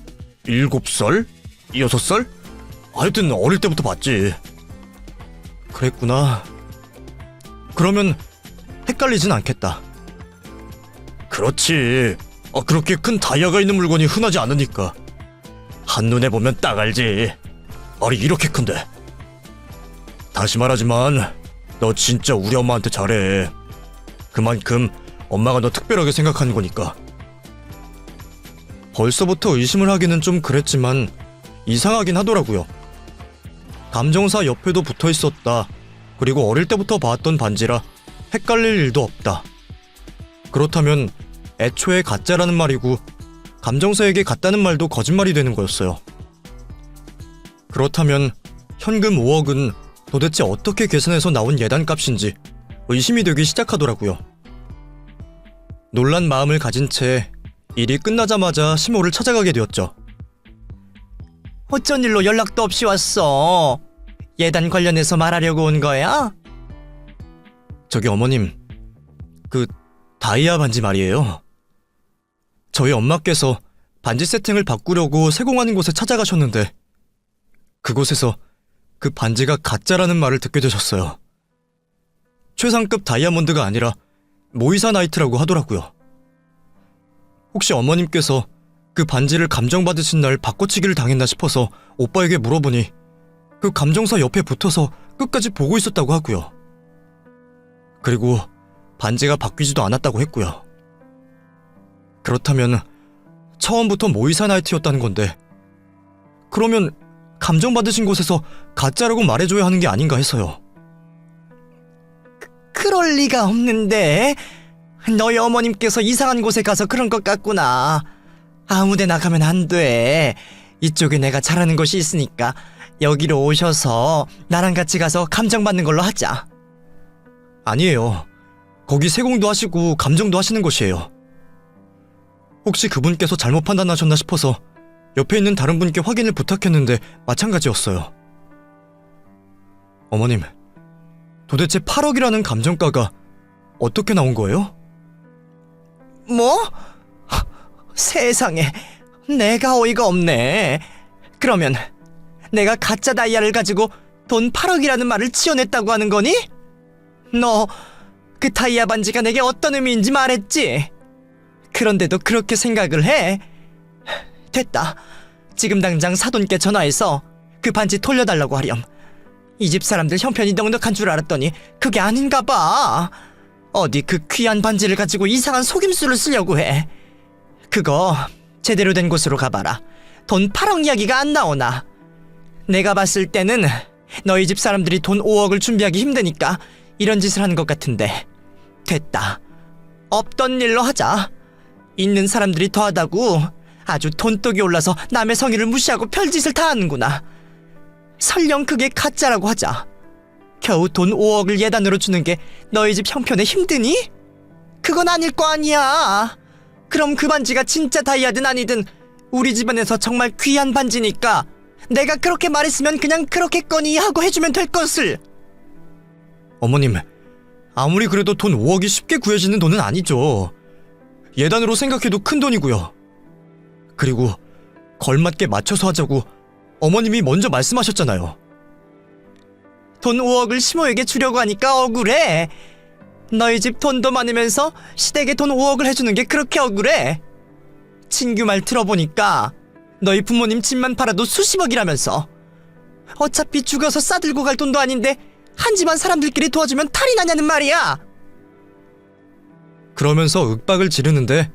7살? 6살? 하여튼 어릴 때부터 봤지. 그랬구나. 그러면 헷갈리진 않겠다. 그렇지. 그렇게 큰 다이아가 있는 물건이 흔하지 않으니까. 한눈에 보면 딱 알지. 알이 이렇게 큰데. 다시 말하지만 너 진짜 우리 엄마한테 잘해. 그만큼 엄마가 너 특별하게 생각하는 거니까. 벌써부터 의심을 하기는 좀 그랬지만 이상하긴 하더라고요. 감정사 옆에도 붙어 있었다. 그리고 어릴 때부터 봐왔던 반지라 헷갈릴 일도 없다. 그렇다면 애초에 가짜라는 말이고 감정사에게 같다는 말도 거짓말이 되는 거였어요. 그렇다면 현금 5억은 도대체 어떻게 계산해서 나온 예단값인지 의심이 되기 시작하더라고요. 놀란 마음을 가진 채 일이 끝나자마자 시모를 찾아가게 되었죠. 어쩐 일로 연락도 없이 왔어? 예단 관련해서 말하려고 온 거야? 저기 어머님, 그 다이아 반지 말이에요. 저희 엄마께서 반지 세팅을 바꾸려고 세공하는 곳에 찾아가셨는데 그곳에서 그 반지가 가짜라는 말을 듣게 되셨어요. 최상급 다이아몬드가 아니라 모이사나이트라고 하더라고요. 혹시 어머님께서 그 반지를 감정받으신 날 바꿔치기를 당했나 싶어서 오빠에게 물어보니 그 감정사 옆에 붙어서 끝까지 보고 있었다고 하고요. 그리고 반지가 바뀌지도 않았다고 했고요. 그렇다면 처음부터 모이사나이트였다는 건데 그러면 감정받으신 곳에서 가짜라고 말해줘야 하는 게 아닌가 해서요. 그럴 리가 없는데 너희 어머님께서 이상한 곳에 가서 그런 것 같구나. 아무데나 가면 안 돼. 이쪽에 내가 잘하는 곳이 있으니까 여기로 오셔서 나랑 같이 가서 감정받는 걸로 하자. 아니에요. 거기 세공도 하시고 감정도 하시는 곳이에요. 혹시 그분께서 잘못 판단하셨나 싶어서 옆에 있는 다른 분께 확인을 부탁했는데 마찬가지였어요. 어머님, 도대체 8억이라는 감정가가 어떻게 나온 거예요? 뭐? 세상에, 내가 어이가 없네. 그러면 내가 가짜 다이아를 가지고 돈 8억이라는 말을 지어냈다고 하는 거니? 너 그 다이아 반지가 내게 어떤 의미인지 말했지? 그런데도 그렇게 생각을 해? 됐다. 지금 당장 사돈께 전화해서 그 반지 돌려달라고 하렴. 이 집 사람들 형편이 넉넉한 줄 알았더니 그게 아닌가 봐. 어디 그 귀한 반지를 가지고 이상한 속임수를 쓰려고 해. 그거 제대로 된 곳으로 가봐라. 돈 8억 이야기가 안 나오나. 내가 봤을 때는 너희 집 사람들이 돈 5억을 준비하기 힘드니까 이런 짓을 하는 것 같은데. 됐다. 없던 일로 하자. 있는 사람들이 더하다고 아주 돈독이 올라서 남의 성의를 무시하고 별짓을 다 하는구나. 설령 그게 가짜라고 하자. 겨우 돈 5억을 예단으로 주는 게 너희 집 형편에 힘드니? 그건 아닐 거 아니야. 그럼 그 반지가 진짜 다이아든 아니든 우리 집안에서 정말 귀한 반지니까 내가 그렇게 말했으면 그냥 그렇겠거니 하고 해주면 될 것을. 어머님, 아무리 그래도 돈 5억이 쉽게 구해지는 돈은 아니죠. 예단으로 생각해도 큰 돈이고요. 그리고 걸맞게 맞춰서 하자고 어머님이 먼저 말씀하셨잖아요. 돈 5억을 시모에게 주려고 하니까 억울해. 너희 집 돈도 많으면서 시댁에 돈 5억을 해주는 게 그렇게 억울해. 친규 말 들어보니까 너희 부모님 집만 팔아도 수십억이라면서. 어차피 죽어서 싸들고 갈 돈도 아닌데 한 집안 사람들끼리 도와주면 탈이 나냐는 말이야. 그러면서 윽박을 지르는데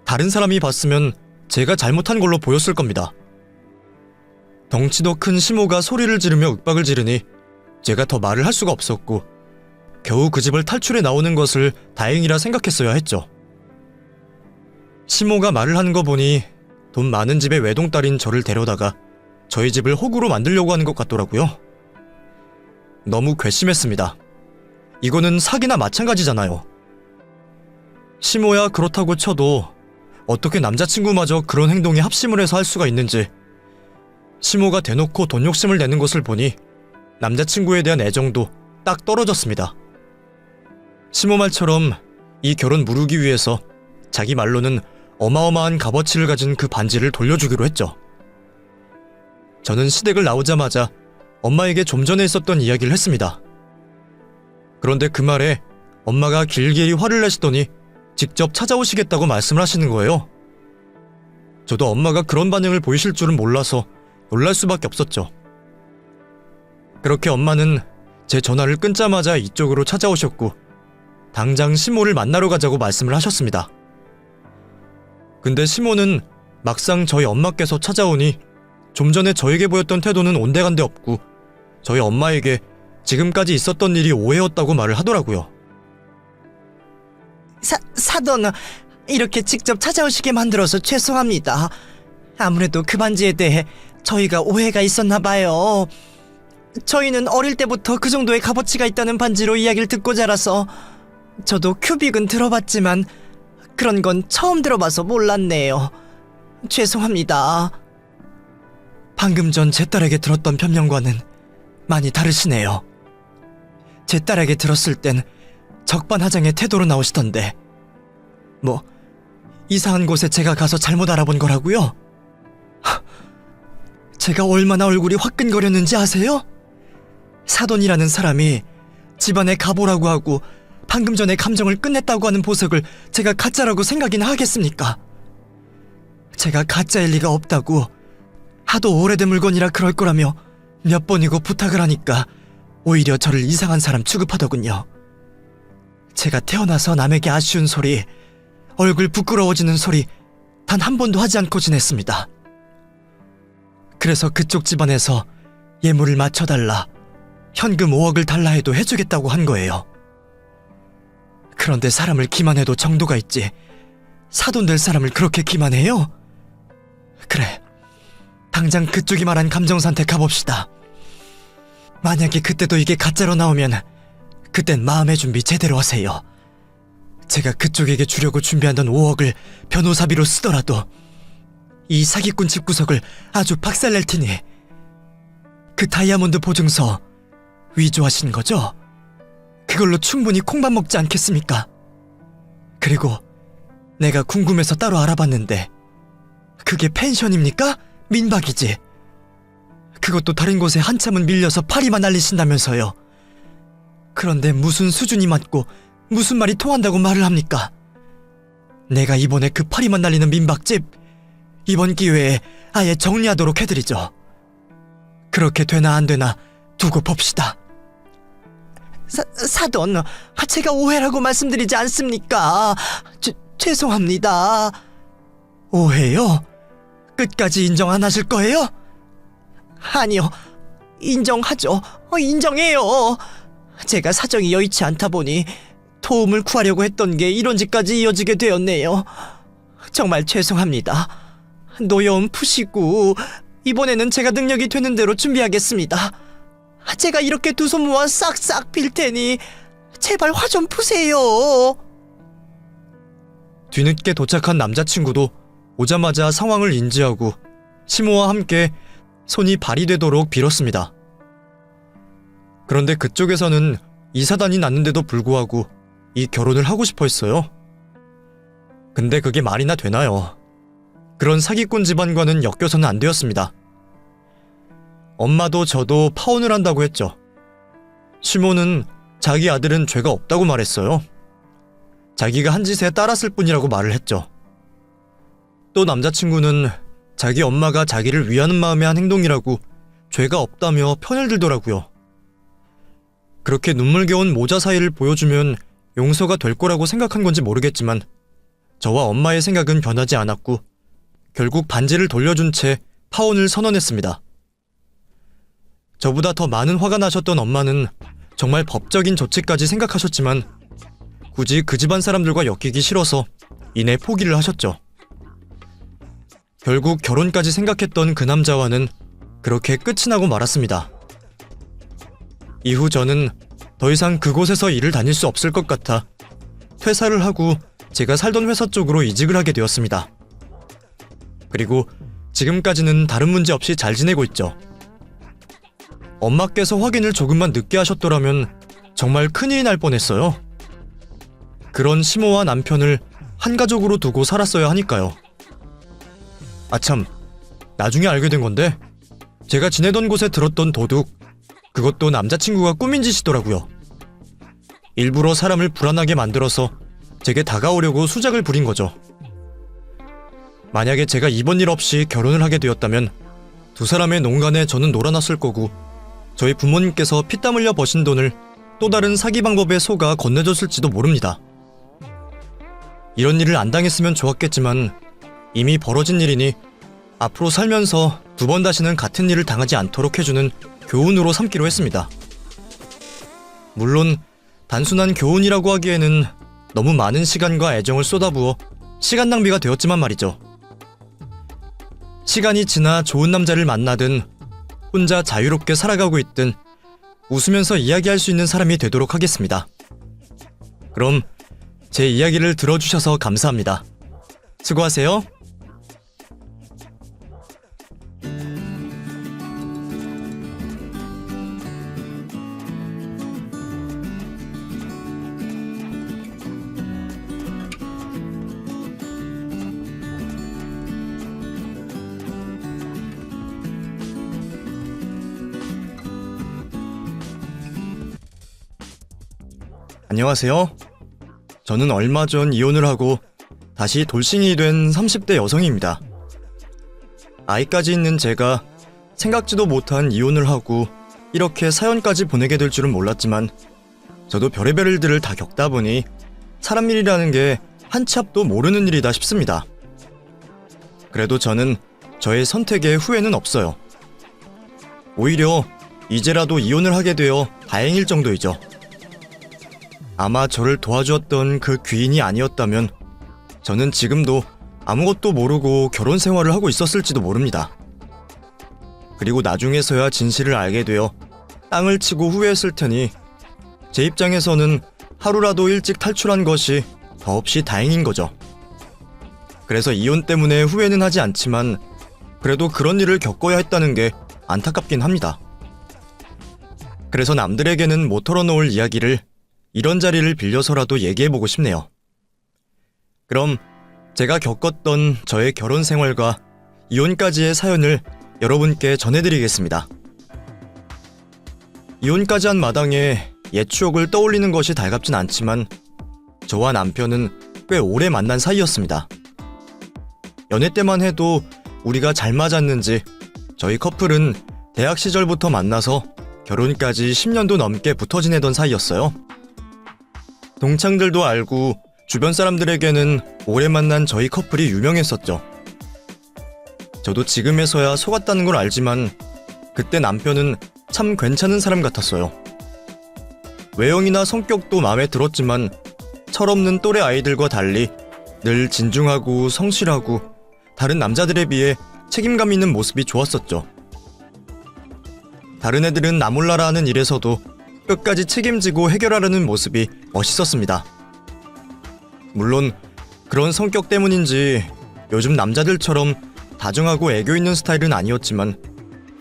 다른 사람이 봤으면 제가 잘못한 걸로 보였을 겁니다. 덩치도 큰 시모가 소리를 지르며 윽박을 지르니 제가 더 말을 할 수가 없었고 겨우 그 집을 탈출해 나오는 것을 다행이라 생각했어야 했죠. 시모가 말을 하는 거 보니 돈 많은 집의 외동딸인 저를 데려다가 저희 집을 호구로 만들려고 하는 것 같더라고요. 너무 괘씸했습니다. 이거는 사기나 마찬가지잖아요. 시모야 그렇다고 쳐도 어떻게 남자친구마저 그런 행동에 합심을 해서 할 수가 있는지. 시모가 대놓고 돈 욕심을 내는 것을 보니 남자친구에 대한 애정도 딱 떨어졌습니다. 시모 말처럼 이 결혼 무르기 위해서 자기 말로는 어마어마한 값어치를 가진 그 반지를 돌려주기로 했죠. 저는 시댁을 나오자마자 엄마에게 좀 전에 있었던 이야기를 했습니다. 그런데 그 말에 엄마가 길길이 화를 내시더니 직접 찾아오시겠다고 말씀을 하시는 거예요. 저도 엄마가 그런 반응을 보이실 줄은 몰라서 놀랄 수밖에 없었죠. 그렇게 엄마는 제 전화를 끊자마자 이쪽으로 찾아오셨고 당장 시모를 만나러 가자고 말씀을 하셨습니다. 근데 시모는 막상 저희 엄마께서 찾아오니 좀 전에 저에게 보였던 태도는 온데간데 없고 저희 엄마에게 지금까지 있었던 일이 오해였다고 말을 하더라고요. 사돈, 이렇게 직접 찾아오시게 만들어서 죄송합니다. 아무래도 그 반지에 대해 저희가 오해가 있었나 봐요. 저희는 어릴 때부터 그 정도의 값어치가 있다는 반지로 이야기를 듣고 자라서 저도 큐빅은 들어봤지만 그런 건 처음 들어봐서 몰랐네요. 죄송합니다. 방금 전 제 딸에게 들었던 변명과는 많이 다르시네요. 제 딸에게 들었을 땐 적반하장의 태도로 나오시던데 뭐 이상한 곳에 제가 가서 잘못 알아본 거라고요? 제가 얼마나 얼굴이 화끈거렸는지 아세요? 사돈이라는 사람이 집안에 가보라고 하고 방금 전에 감정을 끝냈다고 하는 보석을 제가 가짜라고 생각이나 하겠습니까? 제가 가짜일 리가 없다고 하도 오래된 물건이라 그럴 거라며 몇 번이고 부탁을 하니까 오히려 저를 이상한 사람 취급하더군요. 제가 태어나서 남에게 아쉬운 소리, 얼굴 부끄러워지는 소리 단 한 번도 하지 않고 지냈습니다. 그래서 그쪽 집안에서 예물을 맞춰달라, 현금 5억을 달라 해도 해주겠다고 한 거예요. 그런데 사람을 기만해도 정도가 있지 사돈 될 사람을 그렇게 기만해요? 그래, 당장 그쪽이 말한 감정사한테 가봅시다. 만약에 그때도 이게 가짜로 나오면 그땐 마음의 준비 제대로 하세요. 제가 그쪽에게 주려고 준비하던 5억을 변호사비로 쓰더라도 이 사기꾼 집구석을 아주 박살낼 테니 그 다이아몬드 보증서 위조하신 거죠? 그걸로 충분히 콩밥 먹지 않겠습니까? 그리고 내가 궁금해서 따로 알아봤는데 그게 펜션입니까? 민박이지. 그것도 다른 곳에 한참은 밀려서 파리만 날리신다면서요. 그런데 무슨 수준이 맞고 무슨 말이 통한다고 말을 합니까? 내가 이번에 그 파리만 날리는 민박집 이번 기회에 아예 정리하도록 해드리죠. 그렇게 되나 안 되나 두고 봅시다. 사돈, 제가 오해라고 말씀드리지 않습니까? 죄송합니다. 오해요? 끝까지 인정 안 하실 거예요? 아니요, 인정하죠. 인정해요. 제가 사정이 여의치 않다 보니 도움을 구하려고 했던 게 이런 짓까지 이어지게 되었네요. 정말 죄송합니다. 노여움 푸시고 이번에는 제가 능력이 되는 대로 준비하겠습니다. 제가 이렇게 두 손 모아 싹싹 빌 테니 제발 화 좀 푸세요. 뒤늦게 도착한 남자친구도 오자마자 상황을 인지하고 시모와 함께 손이 발휘되도록 빌었습니다. 그런데 그쪽에서는 이 사단이 났는데도 불구하고 이 결혼을 하고 싶어 했어요. 근데 그게 말이나 되나요? 그런 사기꾼 집안과는 엮여서는 안 되었습니다. 엄마도 저도 파혼을 한다고 했죠. 시모는 자기 아들은 죄가 없다고 말했어요. 자기가 한 짓에 따랐을 뿐이라고 말을 했죠. 또 남자친구는 자기 엄마가 자기를 위하는 마음에 한 행동이라고 죄가 없다며 편을 들더라고요. 그렇게 눈물겨운 모자 사이를 보여주면 용서가 될 거라고 생각한 건지 모르겠지만 저와 엄마의 생각은 변하지 않았고 결국 반지를 돌려준 채 파혼을 선언했습니다. 저보다 더 많은 화가 나셨던 엄마는 정말 법적인 조치까지 생각하셨지만 굳이 그 집안 사람들과 엮이기 싫어서 이내 포기를 하셨죠. 결국 결혼까지 생각했던 그 남자와는 그렇게 끝이 나고 말았습니다. 이후 저는 더 이상 그곳에서 일을 다닐 수 없을 것 같아 퇴사를 하고 제가 살던 회사 쪽으로 이직을 하게 되었습니다. 그리고 지금까지는 다른 문제 없이 잘 지내고 있죠. 엄마께서 확인을 조금만 늦게 하셨더라면 정말 큰일이 날 뻔했어요. 그런 시모와 남편을 한 가족으로 두고 살았어야 하니까요. 아참, 나중에 알게 된 건데 제가 지내던 곳에 들었던 도둑, 그것도 남자친구가 꾸민 짓이더라고요. 일부러 사람을 불안하게 만들어서 제게 다가오려고 수작을 부린 거죠. 만약에 제가 이번 일 없이 결혼을 하게 되었다면 두 사람의 농간에 저는 놀아났을 거고 저희 부모님께서 피땀 흘려 버신 돈을 또 다른 사기 방법에 속아 건네줬을지도 모릅니다. 이런 일을 안 당했으면 좋았겠지만 이미 벌어진 일이니 앞으로 살면서 두 번 다시는 같은 일을 당하지 않도록 해주는 교훈으로 삼기로 했습니다. 물론 단순한 교훈이라고 하기에는 너무 많은 시간과 애정을 쏟아부어 시간 낭비가 되었지만 말이죠. 시간이 지나 좋은 남자를 만나든 혼자 자유롭게 살아가고 있든 웃으면서 이야기할 수 있는 사람이 되도록 하겠습니다. 그럼 제 이야기를 들어주셔서 감사합니다. 수고하세요. 안녕하세요. 저는 얼마 전 이혼을 하고 다시 돌싱이 된 30대 여성입니다. 아이까지 있는 제가 생각지도 못한 이혼을 하고 이렇게 사연까지 보내게 될 줄은 몰랐지만 저도 별의별 일들을 다 겪다 보니 사람 일이라는 게 한 치 앞도 모르는 일이다 싶습니다. 그래도 저는 저의 선택에 후회는 없어요. 오히려 이제라도 이혼을 하게 되어 다행일 정도이죠. 아마 저를 도와주었던 그 귀인이 아니었다면 저는 지금도 아무것도 모르고 결혼 생활을 하고 있었을지도 모릅니다. 그리고 나중에서야 진실을 알게 되어 땅을 치고 후회했을 테니 제 입장에서는 하루라도 일찍 탈출한 것이 더없이 다행인 거죠. 그래서 이혼 때문에 후회는 하지 않지만 그래도 그런 일을 겪어야 했다는 게 안타깝긴 합니다. 그래서 남들에게는 못 털어놓을 이야기를 이런 자리를 빌려서라도 얘기해보고 싶네요. 그럼 제가 겪었던 저의 결혼 생활과 이혼까지의 사연을 여러분께 전해드리겠습니다. 이혼까지 한 마당에 옛 추억을 떠올리는 것이 달갑진 않지만 저와 남편은 꽤 오래 만난 사이였습니다. 연애 때만 해도 우리가 잘 맞았는지 저희 커플은 대학 시절부터 만나서 결혼까지 10년도 넘게 붙어 지내던 사이였어요. 동창들도 알고 주변 사람들에게는 오래 만난 저희 커플이 유명했었죠. 저도 지금에서야 속았다는 걸 알지만 그때 남편은 참 괜찮은 사람 같았어요. 외형이나 성격도 마음에 들었지만 철없는 또래 아이들과 달리 늘 진중하고 성실하고 다른 남자들에 비해 책임감 있는 모습이 좋았었죠. 다른 애들은 나 몰라라 하는 일에서도 끝까지 책임지고 해결하려는 모습이 멋있었습니다. 물론 그런 성격 때문인지 요즘 남자들처럼 다정하고 애교 있는 스타일은 아니었지만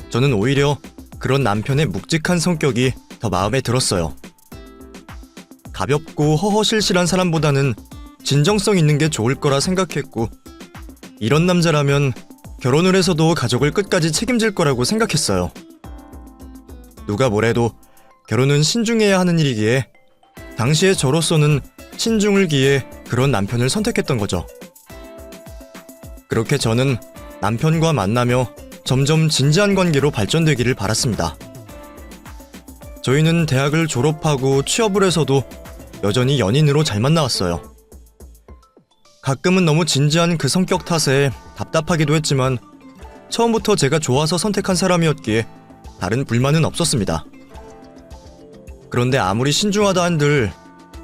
저는 오히려 그런 남편의 묵직한 성격이 더 마음에 들었어요. 가볍고 허허실실한 사람보다는 진정성 있는 게 좋을 거라 생각했고 이런 남자라면 결혼을 해서도 가족을 끝까지 책임질 거라고 생각했어요. 누가 뭐래도 결혼은 신중해야 하는 일이기에 당시에 저로서는 신중을 기해 그런 남편을 선택했던 거죠. 그렇게 저는 남편과 만나며 점점 진지한 관계로 발전되기를 바랐습니다. 저희는 대학을 졸업하고 취업을 해서도 여전히 연인으로 잘 만나왔어요. 가끔은 너무 진지한 그 성격 탓에 답답하기도 했지만 처음부터 제가 좋아서 선택한 사람이었기에 다른 불만은 없었습니다. 그런데 아무리 신중하다 한들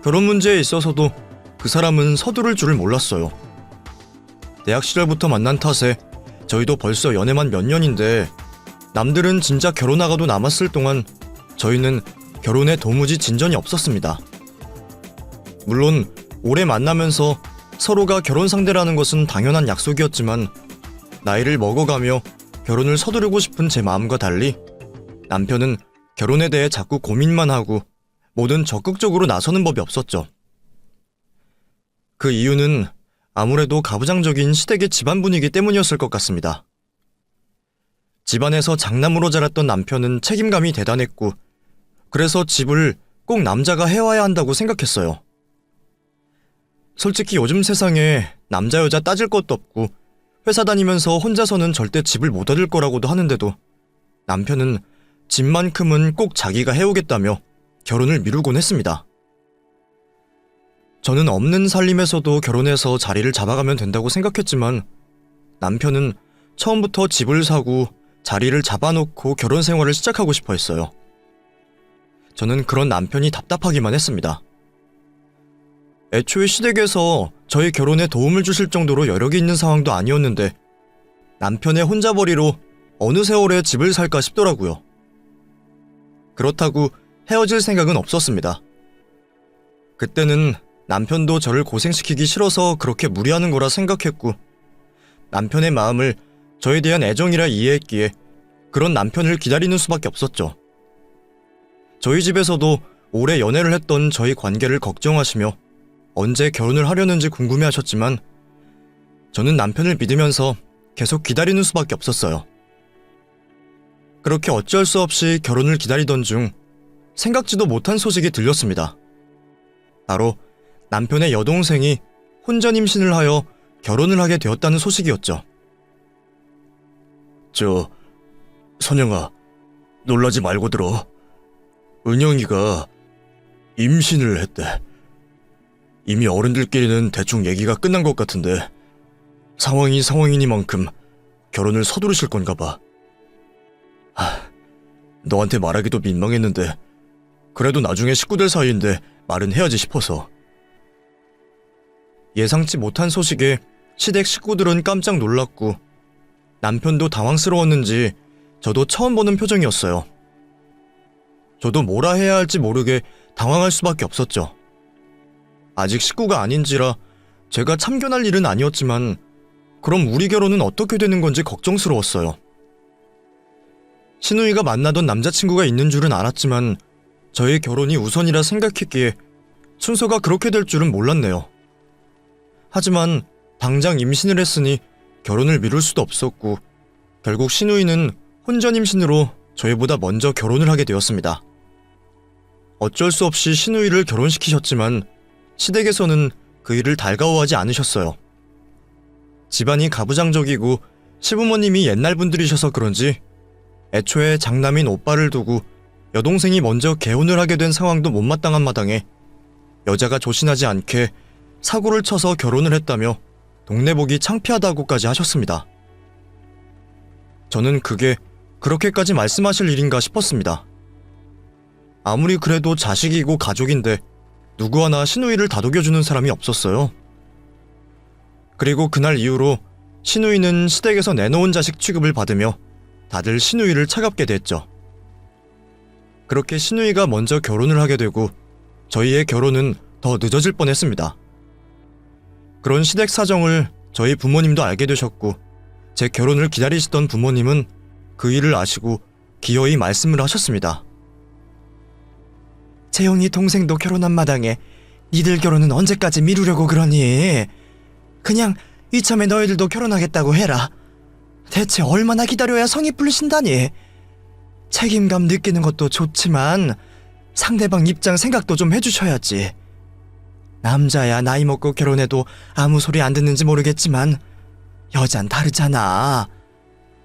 결혼 문제에 있어서도 그 사람은 서두를 줄을 몰랐어요. 대학 시절부터 만난 탓에 저희도 벌써 연애만 몇 년인데 남들은 진짜 결혼하고도 남았을 동안 저희는 결혼에 도무지 진전이 없었습니다. 물론 오래 만나면서 서로가 결혼 상대라는 것은 당연한 약속이었지만 나이를 먹어가며 결혼을 서두르고 싶은 제 마음과 달리 남편은 결혼에 대해 자꾸 고민만 하고 뭐든 적극적으로 나서는 법이 없었죠. 그 이유는 아무래도 가부장적인 시댁의 집안 분위기 때문이었을 것 같습니다. 집안에서 장남으로 자랐던 남편은 책임감이 대단했고 그래서 집을 꼭 남자가 해와야 한다고 생각했어요. 솔직히 요즘 세상에 남자 여자 따질 것도 없고 회사 다니면서 혼자서는 절대 집을 못 얻을 거라고도 하는데도 남편은 집만큼은 꼭 자기가 해오겠다며 결혼을 미루곤 했습니다. 저는 없는 살림에서도 결혼해서 자리를 잡아가면 된다고 생각했지만 남편은 처음부터 집을 사고 자리를 잡아놓고 결혼 생활을 시작하고 싶어 했어요. 저는 그런 남편이 답답하기만 했습니다. 애초에 시댁에서 저희 결혼에 도움을 주실 정도로 여력이 있는 상황도 아니었는데 남편의 혼자벌이로 어느 세월에 집을 살까 싶더라고요. 그렇다고 헤어질 생각은 없었습니다. 그때는 남편도 저를 고생시키기 싫어서 그렇게 무리하는 거라 생각했고 남편의 마음을 저에 대한 애정이라 이해했기에 그런 남편을 기다리는 수밖에 없었죠. 저희 집에서도 오래 연애를 했던 저희 관계를 걱정하시며 언제 결혼을 하려는지 궁금해하셨지만 저는 남편을 믿으면서 계속 기다리는 수밖에 없었어요. 그렇게 어쩔 수 없이 결혼을 기다리던 중 생각지도 못한 소식이 들렸습니다. 바로 남편의 여동생이 혼전 임신을 하여 결혼을 하게 되었다는 소식이었죠. 선영아, 놀라지 말고 들어. 은영이가 임신을 했대. 이미 어른들끼리는 대충 얘기가 끝난 것 같은데 상황이 상황이니만큼 결혼을 서두르실 건가 봐. 너한테 말하기도 민망했는데 그래도 나중에 식구들 사이인데 말은 해야지 싶어서. 예상치 못한 소식에 시댁 식구들은 깜짝 놀랐고 남편도 당황스러웠는지 저도 처음 보는 표정이었어요. 저도 뭐라 해야 할지 모르게 당황할 수밖에 없었죠. 아직 식구가 아닌지라 제가 참견할 일은 아니었지만 그럼 우리 결혼은 어떻게 되는 건지 걱정스러웠어요. 신우이가 만나던 남자친구가 있는 줄은 알았지만 저의 결혼이 우선이라 생각했기에 순서가 그렇게 될 줄은 몰랐네요. 하지만 당장 임신을 했으니 결혼을 미룰 수도 없었고 결국 신우이는 혼전 임신으로 저희보다 먼저 결혼을 하게 되었습니다. 어쩔 수 없이 신우이를 결혼시키셨지만 시댁에서는 그 일을 달가워하지 않으셨어요. 집안이 가부장적이고 시부모님이 옛날 분들이셔서 그런지 애초에 장남인 오빠를 두고 여동생이 먼저 개혼을 하게 된 상황도 못마땅한 마당에 여자가 조신하지 않게 사고를 쳐서 결혼을 했다며 동네 보기 창피하다고까지 하셨습니다. 저는 그게 그렇게까지 말씀하실 일인가 싶었습니다. 아무리 그래도 자식이고 가족인데 누구 하나 신우이를 다독여주는 사람이 없었어요. 그리고 그날 이후로 신우이는 시댁에서 내놓은 자식 취급을 받으며 다들 신우이를 차갑게 대했죠. 그렇게 신우이가 먼저 결혼을 하게 되고 저희의 결혼은 더 늦어질 뻔했습니다. 그런 시댁 사정을 저희 부모님도 알게 되셨고 제 결혼을 기다리시던 부모님은 그 일을 아시고 기어이 말씀을 하셨습니다. 재영이 동생도 결혼한 마당에 니들 결혼은 언제까지 미루려고 그러니? 그냥 이참에 너희들도 결혼하겠다고 해라. 대체 얼마나 기다려야 성이 풀리신다니? 책임감 느끼는 것도 좋지만 상대방 입장 생각도 좀 해주셔야지. 남자야 나이 먹고 결혼해도 아무 소리 안 듣는지 모르겠지만 여잔 다르잖아.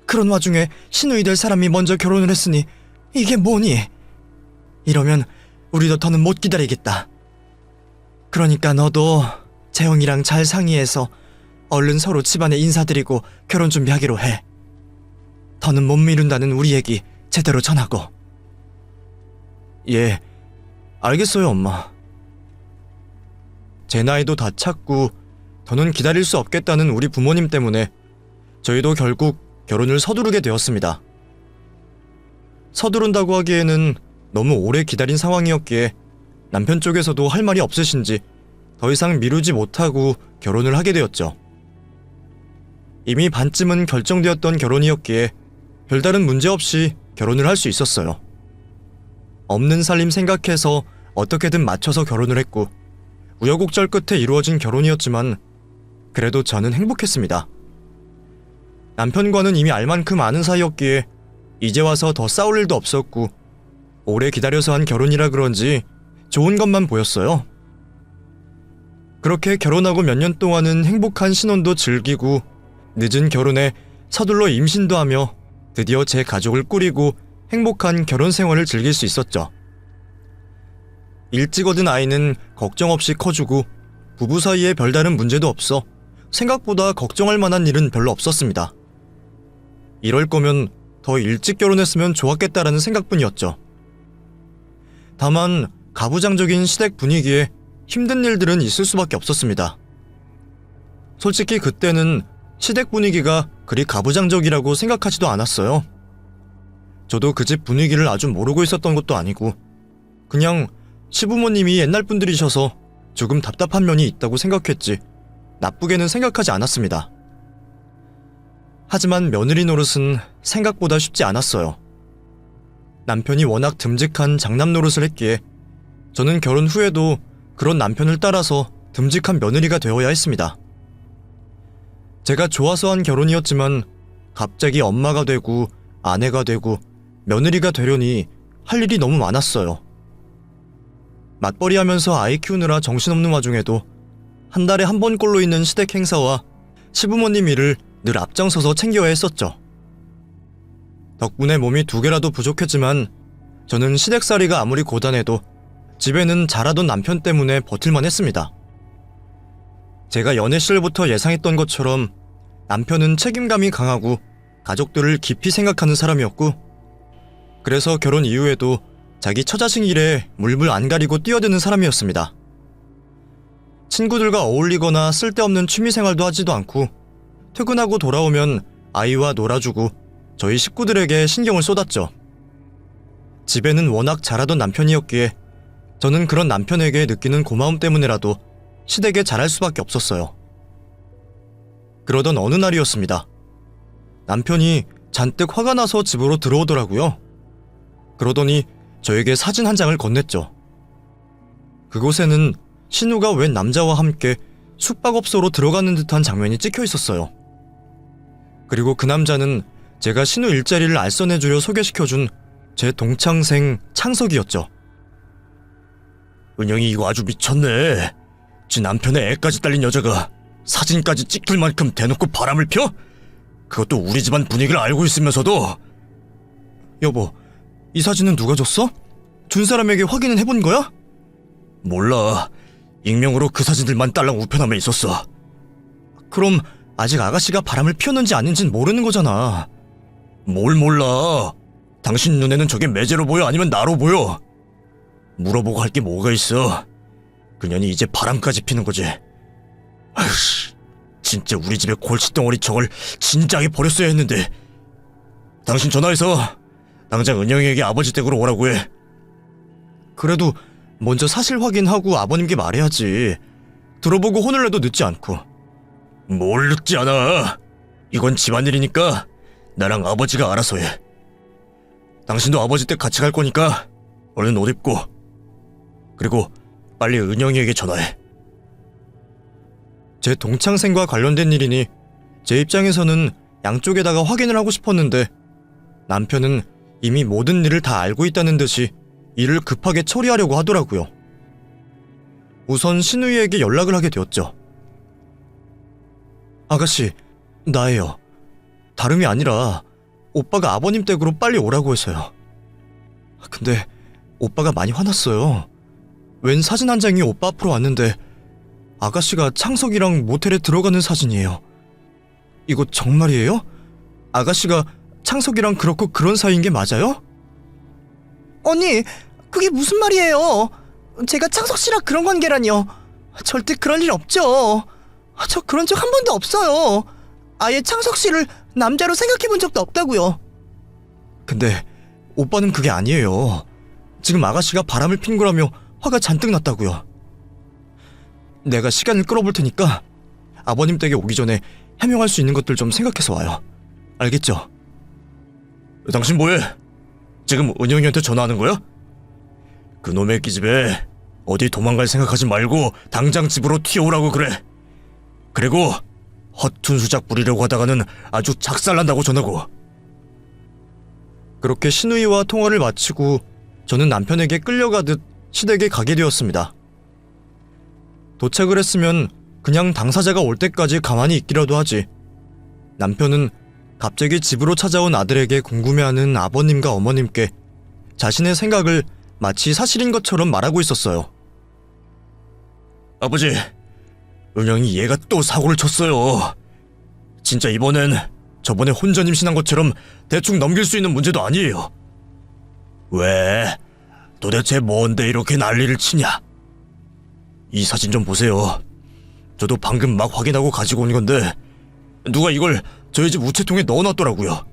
그런 와중에 신우이 될 사람이 먼저 결혼을 했으니 이게 뭐니? 이러면 우리도 더는 못 기다리겠다. 그러니까 너도 재영이랑 잘 상의해서 얼른 서로 집안에 인사드리고 결혼 준비하기로 해. 더는 못 미룬다는 우리 얘기 제대로 전하고. 예, 알겠어요, 엄마. 제 나이도 다 찼고 더는 기다릴 수 없겠다는 우리 부모님 때문에 저희도 결국 결혼을 서두르게 되었습니다. 서두른다고 하기에는 너무 오래 기다린 상황이었기에 남편 쪽에서도 할 말이 없으신지 더 이상 미루지 못하고 결혼을 하게 되었죠. 이미 반쯤은 결정되었던 결혼이었기에 별다른 문제 없이 결혼을 할 수 있었어요. 없는 살림 생각해서 어떻게든 맞춰서 결혼을 했고 우여곡절 끝에 이루어진 결혼이었지만 그래도 저는 행복했습니다. 남편과는 이미 알 만큼 아는 사이였기에 이제 와서 더 싸울 일도 없었고 오래 기다려서 한 결혼이라 그런지 좋은 것만 보였어요. 그렇게 결혼하고 몇 년 동안은 행복한 신혼도 즐기고 늦은 결혼에 서둘러 임신도 하며 드디어 제 가족을 꾸리고 행복한 결혼 생활을 즐길 수 있었죠. 일찍 얻은 아이는 걱정 없이 커주고 부부 사이에 별다른 문제도 없어 생각보다 걱정할 만한 일은 별로 없었습니다. 이럴 거면 더 일찍 결혼했으면 좋았겠다라는 생각뿐이었죠. 다만 가부장적인 시댁 분위기에 힘든 일들은 있을 수밖에 없었습니다. 솔직히 그때는 시댁 분위기가 그리 가부장적이라고 생각하지도 않았어요. 저도 그 집 분위기를 아주 모르고 있었던 것도 아니고 그냥 시부모님이 옛날 분들이셔서 조금 답답한 면이 있다고 생각했지 나쁘게는 생각하지 않았습니다. 하지만 며느리 노릇은 생각보다 쉽지 않았어요. 남편이 워낙 듬직한 장남 노릇을 했기에 저는 결혼 후에도 그런 남편을 따라서 듬직한 며느리가 되어야 했습니다. 제가 좋아서 한 결혼이었지만 갑자기 엄마가 되고 아내가 되고 며느리가 되려니 할 일이 너무 많았어요. 맞벌이하면서 아이 키우느라 정신없는 와중에도 한 달에 한 번꼴로 있는 시댁 행사와 시부모님 일을 늘 앞장서서 챙겨야 했었죠. 덕분에 몸이 2개라도 부족했지만 저는 시댁살이가 아무리 고단해도 집에는 잘하던 남편 때문에 버틸만 했습니다. 제가 연애 시절부터 예상했던 것처럼 남편은 책임감이 강하고 가족들을 깊이 생각하는 사람이었고 그래서 결혼 이후에도 자기 처자식 일에 물불 안 가리고 뛰어드는 사람이었습니다. 친구들과 어울리거나 쓸데없는 취미생활도 하지도 않고 퇴근하고 돌아오면 아이와 놀아주고 저희 식구들에게 신경을 쏟았죠. 집에는 워낙 잘하던 남편이었기에 저는 그런 남편에게 느끼는 고마움 때문에라도 시댁에 잘할 수밖에 없었어요. 그러던 어느 날이었습니다. 남편이 잔뜩 화가 나서 집으로 들어오더라고요. 그러더니 저에게 사진 한 장을 건넸죠. 그곳에는 신우가 웬 남자와 함께 숙박업소로 들어가는 듯한 장면이 찍혀 있었어요. 그리고 그 남자는 제가 신우 일자리를 알선해주려 소개시켜준 제 동창생 창석이었죠. 은영이 이거 아주 미쳤네. 지 남편의 애까지 딸린 여자가 사진까지 찍힐 만큼 대놓고 바람을 펴? 그것도 우리 집안 분위기를 알고 있으면서도. 여보, 이 사진은 누가 줬어? 준 사람에게 확인은 해본 거야? 몰라. 익명으로 그 사진들만 딸랑 우편함에 있었어. 그럼 아직 아가씨가 바람을 피웠는지 아닌진 모르는 거잖아. 뭘 몰라. 당신 눈에는 저게 매제로 보여 아니면 나로 보여? 물어보고 할 게 뭐가 있어. 그년이 이제 바람까지 피는 거지. 아휴, 진짜 우리 집에 골칫덩어리 저걸 진작에 버렸어야 했는데. 당신 전화해서 당장 은영이에게 아버지 댁으로 오라고 해. 그래도 먼저 사실 확인하고 아버님께 말해야지. 들어보고 혼을 내도 늦지 않고. 뭘 늦지 않아. 이건 집안일이니까 나랑 아버지가 알아서 해. 당신도 아버지 댁 같이 갈 거니까 얼른 옷 입고. 그리고 빨리 은영이에게 전화해. 제 동창생과 관련된 일이니 제 입장에서는 양쪽에다가 확인을 하고 싶었는데 남편은 이미 모든 일을 다 알고 있다는 듯이 일을 급하게 처리하려고 하더라고요. 우선 신우이에게 연락을 하게 되었죠. 아가씨, 나예요. 다름이 아니라 오빠가 아버님 댁으로 빨리 오라고 해서요. 근데 오빠가 많이 화났어요. 웬 사진 한 장이 오빠 앞으로 왔는데 아가씨가 창석이랑 모텔에 들어가는 사진이에요. 이거 정말이에요? 아가씨가 창석이랑 그렇고 그런 사이인 게 맞아요? 언니, 그게 무슨 말이에요? 제가 창석 씨랑 그런 관계라니요. 절대 그럴 일 없죠. 저 그런 적 한 번도 없어요. 아예 창석 씨를 남자로 생각해 본 적도 없다고요. 근데 오빠는 그게 아니에요. 지금 아가씨가 바람을 핀 거라며 화가 잔뜩 났다고요. 내가 시간을 끌어볼 테니까 아버님 댁에 오기 전에 해명할 수 있는 것들 좀 생각해서 와요. 알겠죠? 당신 뭐해? 지금 은영이한테 전화하는 거야? 그놈의 기집애 어디 도망갈 생각하지 말고 당장 집으로 튀어오라고 그래. 그리고 허튼 수작 부리려고 하다가는 아주 작살난다고 전하고. 그렇게 신우이와 통화를 마치고 저는 남편에게 끌려가듯 시댁에 가게 되었습니다. 도착을 했으면 그냥 당사자가 올 때까지 가만히 있기라도 하지. 남편은 갑자기 집으로 찾아온 아들에게 궁금해하는 아버님과 어머님께 자신의 생각을 마치 사실인 것처럼 말하고 있었어요. 아버지, 은영이 얘가 또 사고를 쳤어요. 진짜 이번엔 저번에 혼전 임신한 것처럼 대충 넘길 수 있는 문제도 아니에요. 왜? 도대체 뭔데 이렇게 난리를 치냐? 이 사진 좀 보세요. 저도 방금 막 확인하고 가지고 온 건데 누가 이걸 저희 집 우체통에 넣어놨더라고요.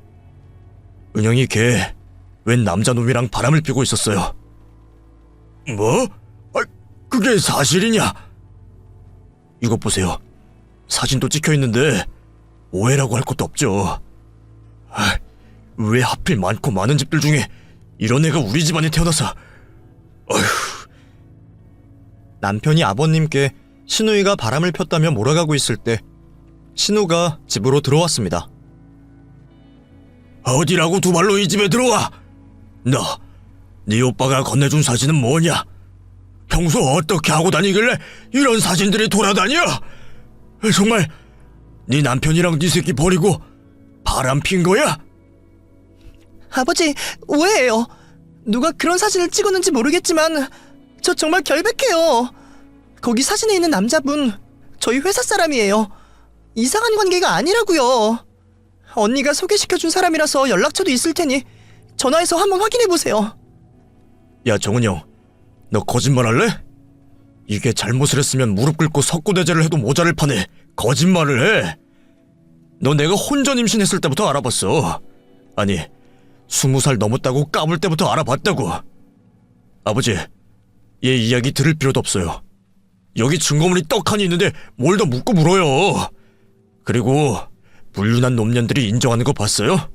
은영이 걔 웬 남자놈이랑 바람을 피고 있었어요. 뭐? 그게 사실이냐? 이것 보세요. 사진도 찍혀있는데 오해라고 할 것도 없죠. 왜 하필 많고 많은 집들 중에 이런 애가 우리 집안에 태어나서. 어휴. 남편이 아버님께 신우이가 바람을 폈다며 몰아가고 있을 때 신우가 집으로 들어왔습니다. 어디라고 두 발로 이 집에 들어와? 너, 네 오빠가 건네준 사진은 뭐냐? 평소 어떻게 하고 다니길래 이런 사진들이 돌아다녀? 정말 네 남편이랑 네 새끼 버리고 바람 핀 거야? 아버지, 오해예요. 누가 그런 사진을 찍었는지 모르겠지만 저 정말 결백해요. 거기 사진에 있는 남자분 저희 회사 사람이에요. 이상한 관계가 아니라고요. 언니가 소개시켜준 사람이라서 연락처도 있을 테니 전화해서 한번 확인해보세요. 야, 정은영, 너 거짓말 할래? 이게 잘못을 했으면 무릎 꿇고 석고대죄를 해도 모자를 파네. 거짓말을 해. 너 내가 혼전 임신했을 때부터 알아봤어. 아니, 20살 넘었다고 까불 때부터 알아봤다고. 아버지, 얘 이야기 들을 필요도 없어요. 여기 증거물이 떡하니 있는데 뭘 더 묻고 물어요. 그리고 불륜한 놈년들이 인정하는 거 봤어요?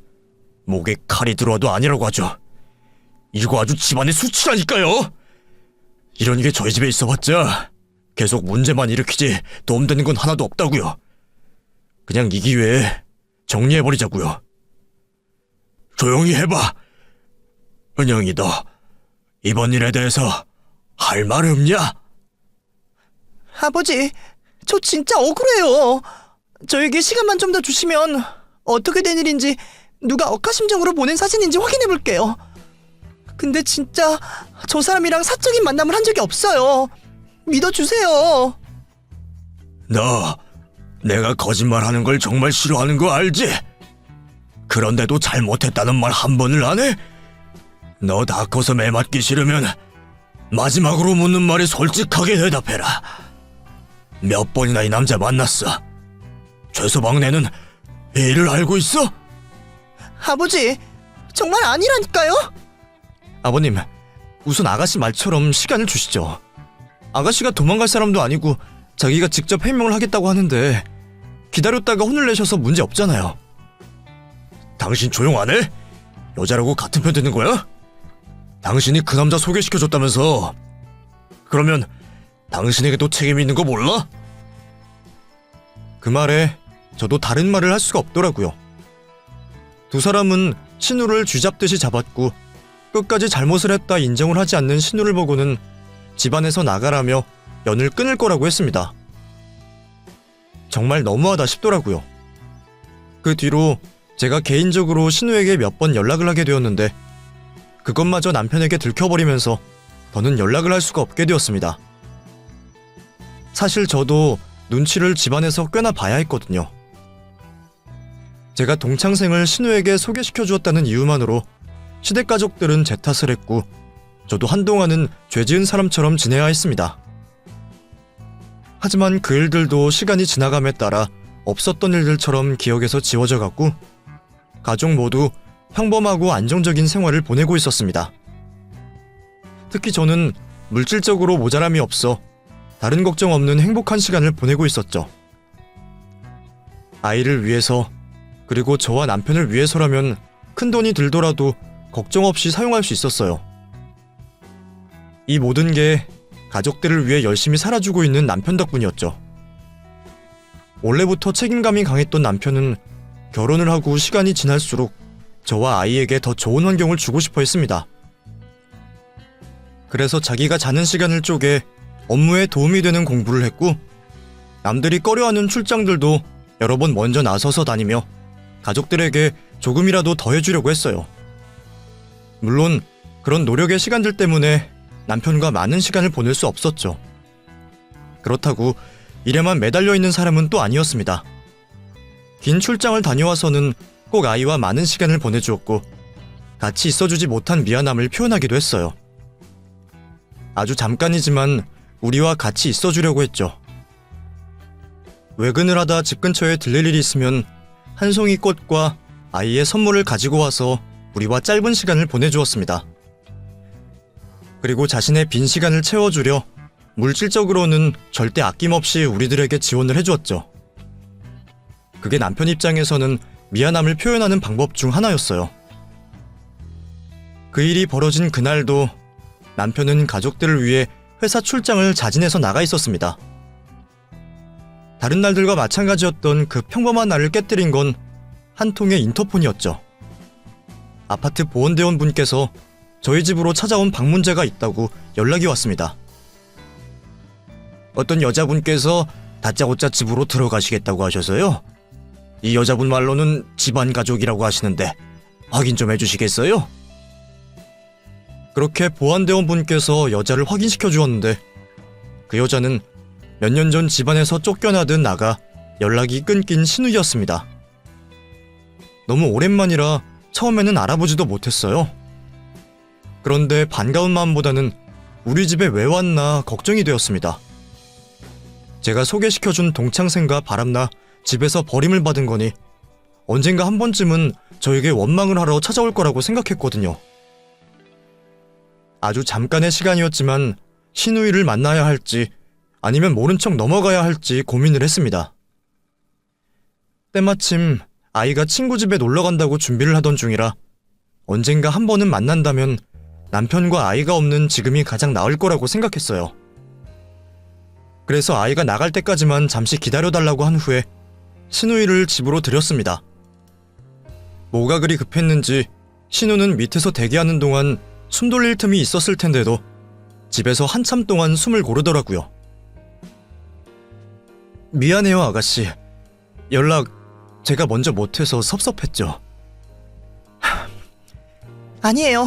목에 칼이 들어와도 아니라고 하죠. 이거 아주 집안의 수치라니까요. 이런 게 저희 집에 있어봤자 계속 문제만 일으키지 도움되는 건 하나도 없다고요. 그냥 이 기회에 정리해버리자고요. 조용히 해봐. 은영이, 너 이번 일에 대해서 할 말 없냐? 아버지, 저 진짜 억울해요. 저에게 시간만 좀 더 주시면 어떻게 된 일인지, 누가 억하심정으로 보낸 사진인지 확인해 볼게요. 근데 진짜 저 사람이랑 사적인 만남을 한 적이 없어요. 믿어주세요. 너 내가 거짓말하는 걸 정말 싫어하는 거 알지? 그런데도 잘못했다는 말 한 번을 안 해? 너 다 커서 매 맞기 싫으면 마지막으로 묻는 말에 솔직하게 대답해라. 몇 번이나 이 남자 만났어? 최서방네는 이 일을 알고 있어? 아버지, 정말 아니라니까요? 아버님, 우선 아가씨 말처럼 시간을 주시죠. 아가씨가 도망갈 사람도 아니고 자기가 직접 해명을 하겠다고 하는데 기다렸다가 혼을 내셔서 문제 없잖아요. 당신 조용 안 해? 여자라고 같은 편 드는 거야? 당신이 그 남자 소개시켜줬다면서. 그러면 당신에게도 책임이 있는 거 몰라? 그 말에 저도 다른 말을 할 수가 없더라고요. 두 사람은 신우를 쥐잡듯이 잡았고 끝까지 잘못을 했다 인정을 하지 않는 신우를 보고는 집안에서 나가라며 연을 끊을 거라고 했습니다. 정말 너무하다 싶더라고요. 그 뒤로 제가 개인적으로 신우에게 몇 번 연락을 하게 되었는데 그것마저 남편에게 들켜버리면서 더는 연락을 할 수가 없게 되었습니다. 사실 저도 눈치를 집안에서 꽤나 봐야 했거든요. 제가 동창생을 신우에게 소개시켜 주었다는 이유만으로 시댁 가족들은 제 탓을 했고 저도 한동안은 죄 지은 사람처럼 지내야 했습니다. 하지만 그 일들도 시간이 지나감에 따라 없었던 일들처럼 기억에서 지워져 갔고 가족 모두 평범하고 안정적인 생활을 보내고 있었습니다. 특히 저는 물질적으로 모자람이 없어 다른 걱정 없는 행복한 시간을 보내고 있었죠. 아이를 위해서, 그리고 저와 남편을 위해서라면 큰 돈이 들더라도 걱정 없이 사용할 수 있었어요. 이 모든 게 가족들을 위해 열심히 살아주고 있는 남편 덕분이었죠. 원래부터 책임감이 강했던 남편은 결혼을 하고 시간이 지날수록 저와 아이에게 더 좋은 환경을 주고 싶어 했습니다. 그래서 자기가 자는 시간을 쪼개 업무에 도움이 되는 공부를 했고 남들이 꺼려하는 출장들도 여러 번 먼저 나서서 다니며 가족들에게 조금이라도 더 해주려고 했어요. 물론 그런 노력의 시간들 때문에 남편과 많은 시간을 보낼 수 없었죠. 그렇다고 일에만 매달려 있는 사람은 또 아니었습니다. 긴 출장을 다녀와서는 꼭 아이와 많은 시간을 보내주었고 같이 있어주지 못한 미안함을 표현하기도 했어요. 아주 잠깐이지만 우리와 같이 있어주려고 했죠. 외근을 하다 집 근처에 들릴 일이 있으면 한 송이 꽃과 아이의 선물을 가지고 와서 우리와 짧은 시간을 보내주었습니다. 그리고 자신의 빈 시간을 채워주려 물질적으로는 절대 아낌없이 우리들에게 지원을 해주었죠. 그게 남편 입장에서는 미안함을 표현하는 방법 중 하나였어요. 그 일이 벌어진 그날도 남편은 가족들을 위해 회사 출장을 자진해서 나가 있었습니다. 다른 날들과 마찬가지였던 그 평범한 날을 깨뜨린 건 한 통의 인터폰이었죠. 아파트 보건대원분께서 저희 집으로 찾아온 방문자가 있다고 연락이 왔습니다. 어떤 여자분께서 다짜고짜 집으로 들어가시겠다고 하셔서요. 이 여자분 말로는 집안 가족이라고 하시는데 확인 좀 해주시겠어요? 그렇게 보안대원분께서 여자를 확인시켜 주었는데 그 여자는 몇 년 전 집안에서 쫓겨나듯 나가 연락이 끊긴 신우이였습니다. 너무 오랜만이라 처음에는 알아보지도 못했어요. 그런데 반가운 마음보다는 우리 집에 왜 왔나 걱정이 되었습니다. 제가 소개시켜준 동창생과 바람나 집에서 버림을 받은 거니 언젠가 한 번쯤은 저에게 원망을 하러 찾아올 거라고 생각했거든요. 아주 잠깐의 시간이었지만 신우이를 만나야 할지 아니면 모른 척 넘어가야 할지 고민을 했습니다. 때마침 아이가 친구 집에 놀러 간다고 준비를 하던 중이라 언젠가 한 번은 만난다면 남편과 아이가 없는 지금이 가장 나을 거라고 생각했어요. 그래서 아이가 나갈 때까지만 잠시 기다려달라고 한 후에 신우이를 집으로 들였습니다. 뭐가 그리 급했는지 신우는 밑에서 대기하는 동안 숨 돌릴 틈이 있었을 텐데도 집에서 한참 동안 숨을 고르더라고요. 미안해요, 아가씨. 연락 제가 먼저 못해서 섭섭했죠. 아니에요.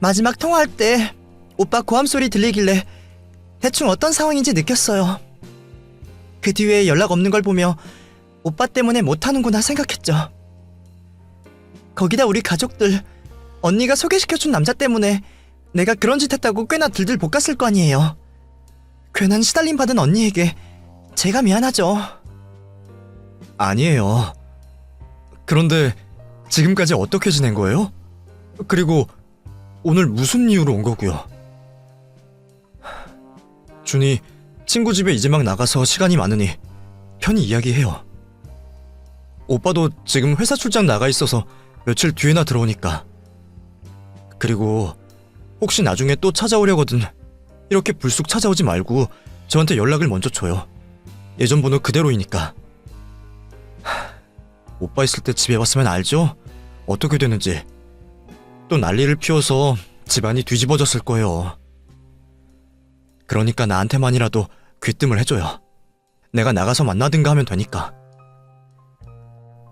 마지막 통화할 때 오빠 고함 소리 들리길래 대충 어떤 상황인지 느꼈어요. 그 뒤에 연락 없는 걸 보며 오빠 때문에 못하는구나 생각했죠. 거기다 우리 가족들, 언니가 소개시켜준 남자 때문에 내가 그런 짓 했다고 꽤나 들들 볶았을 거 아니에요. 괜한 시달림 받은 언니에게 제가 미안하죠. 아니에요. 그런데 지금까지 어떻게 지낸 거예요? 그리고 오늘 무슨 이유로 온 거고요? 준이 친구 집에 이제 막 나가서 시간이 많으니 편히 이야기해요. 오빠도 지금 회사 출장 나가 있어서 며칠 뒤에나 들어오니까. 그리고 혹시 나중에 또 찾아오려거든 이렇게 불쑥 찾아오지 말고 저한테 연락을 먼저 줘요. 예전 번호 그대로이니까. 오빠 있을 때 집에 왔으면 알죠? 어떻게 되는지. 또 난리를 피워서 집안이 뒤집어졌을 거예요. 그러니까 나한테만이라도 귀뜸을 해줘요. 내가 나가서 만나든가 하면 되니까.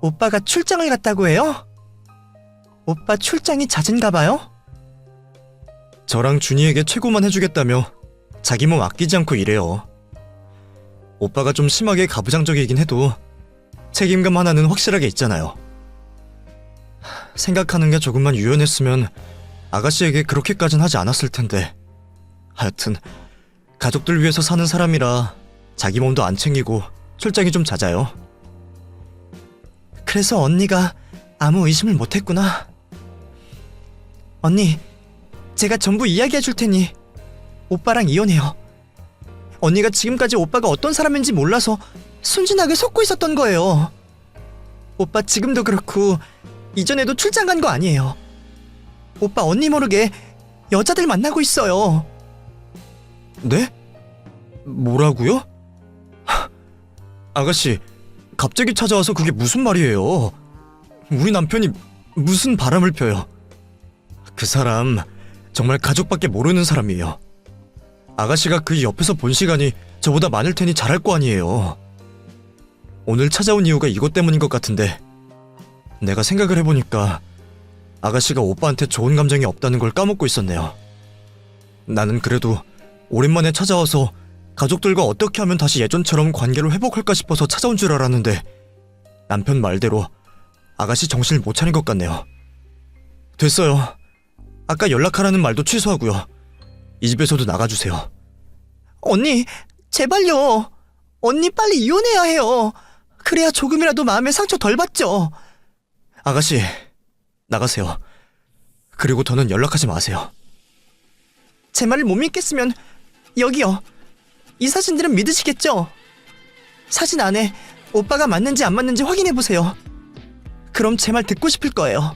오빠가 출장을 갔다고 해요? 오빠 출장이 잦은가 봐요? 저랑 준이에게 최고만 해주겠다며 자기 몸 아끼지 않고 이래요. 오빠가 좀 심하게 가부장적이긴 해도 책임감 하나는 확실하게 있잖아요. 생각하는 게 조금만 유연했으면 아가씨에게 그렇게까진 하지 않았을 텐데. 하여튼 가족들 위해서 사는 사람이라 자기 몸도 안 챙기고 출장이 좀 잦아요. 그래서 언니가 아무 의심을 못했구나. 언니, 제가 전부 이야기해 줄 테니 오빠랑 이혼해요. 언니가 지금까지 오빠가 어떤 사람인지 몰라서 순진하게 속고 있었던 거예요. 오빠 지금도 그렇고 이전에도 출장 간 거 아니에요. 오빠 언니 모르게 여자들 만나고 있어요. 네? 뭐라고요? 아가씨, 갑자기 찾아와서 그게 무슨 말이에요? 우리 남편이 무슨 바람을 펴요? 그 사람 정말 가족밖에 모르는 사람이에요. 아가씨가 그 옆에서 본 시간이 저보다 많을 테니 잘할 거 아니에요. 오늘 찾아온 이유가 이것 때문인 것 같은데 내가 생각을 해보니까 아가씨가 오빠한테 좋은 감정이 없다는 걸 까먹고 있었네요. 나는 그래도 오랜만에 찾아와서 가족들과 어떻게 하면 다시 예전처럼 관계를 회복할까 싶어서 찾아온 줄 알았는데 남편 말대로 아가씨 정신을 못 차린 것 같네요. 됐어요. 아까 연락하라는 말도 취소하고요. 이 집에서도 나가주세요. 언니, 제발요. 언니 빨리 이혼해야 해요. 그래야 조금이라도 마음에 상처 덜 받죠. 아가씨, 나가세요. 그리고 더는 연락하지 마세요. 제 말을 못 믿겠으면 여기요. 이 사진들은 믿으시겠죠? 사진 안에 오빠가 맞는지 안 맞는지 확인해보세요. 그럼 제 말 듣고 싶을 거예요.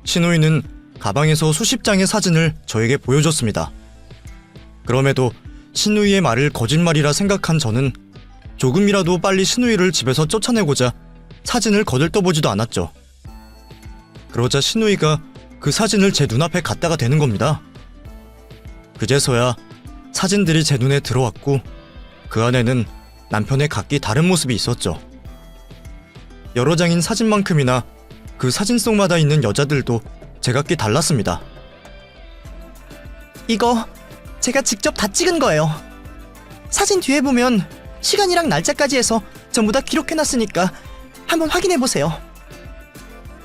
신우이는 가방에서 수십 장의 사진을 저에게 보여줬습니다. 그럼에도 신우이의 말을 거짓말이라 생각한 저는 조금이라도 빨리 신우이를 집에서 쫓아내고자 사진을 거들떠보지도 않았죠. 그러자 신우이가 그 사진을 제 눈앞에 갖다가 대는 겁니다. 그제서야 사진들이 제 눈에 들어왔고 그 안에는 남편의 각기 다른 모습이 있었죠. 여러 장인 사진만큼이나 그 사진 속마다 있는 여자들도 제각기 달랐습니다. 이거 제가 직접 다 찍은 거예요. 사진 뒤에 보면 시간이랑 날짜까지 해서 전부 다 기록해놨으니까 한번 확인해보세요.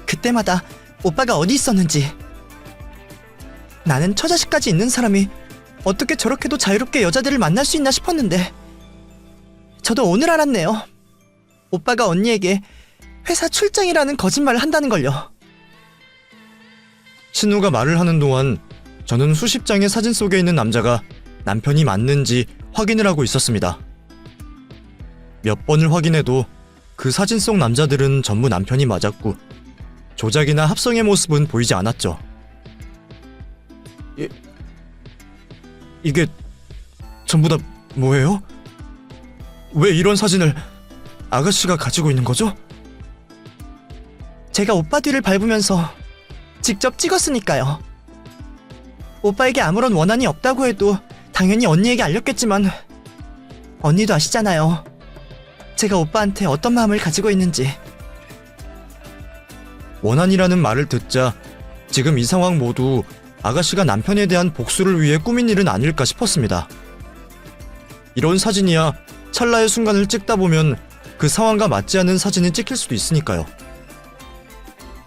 그때마다 오빠가 어디 있었는지. 나는 처자식까지 있는 사람이 어떻게 저렇게도 자유롭게 여자들을 만날 수 있나 싶었는데 저도 오늘 알았네요. 오빠가 언니에게 회사 출장이라는 거짓말을 한다는 걸요. 신우가 말을 하는 동안 저는 수십 장의 사진 속에 있는 남자가 남편이 맞는지 확인을 하고 있었습니다. 몇 번을 확인해도 그 사진 속 남자들은 전부 남편이 맞았고 조작이나 합성의 모습은 보이지 않았죠. 이게 전부 다 뭐예요? 왜 이런 사진을 아가씨가 가지고 있는 거죠? 제가 오빠 뒤를 밟으면서 직접 찍었으니까요. 오빠에게 아무런 원한이 없다고 해도 당연히 언니에게 알렸겠지만 언니도 아시잖아요. 제가 오빠한테 어떤 마음을 가지고 있는지. 원한이라는 말을 듣자 지금 이 상황 모두 아가씨가 남편에 대한 복수를 위해 꾸민 일은 아닐까 싶었습니다. 이런 사진이야 찰나의 순간을 찍다 보면 그 상황과 맞지 않는 사진이 찍힐 수도 있으니까요.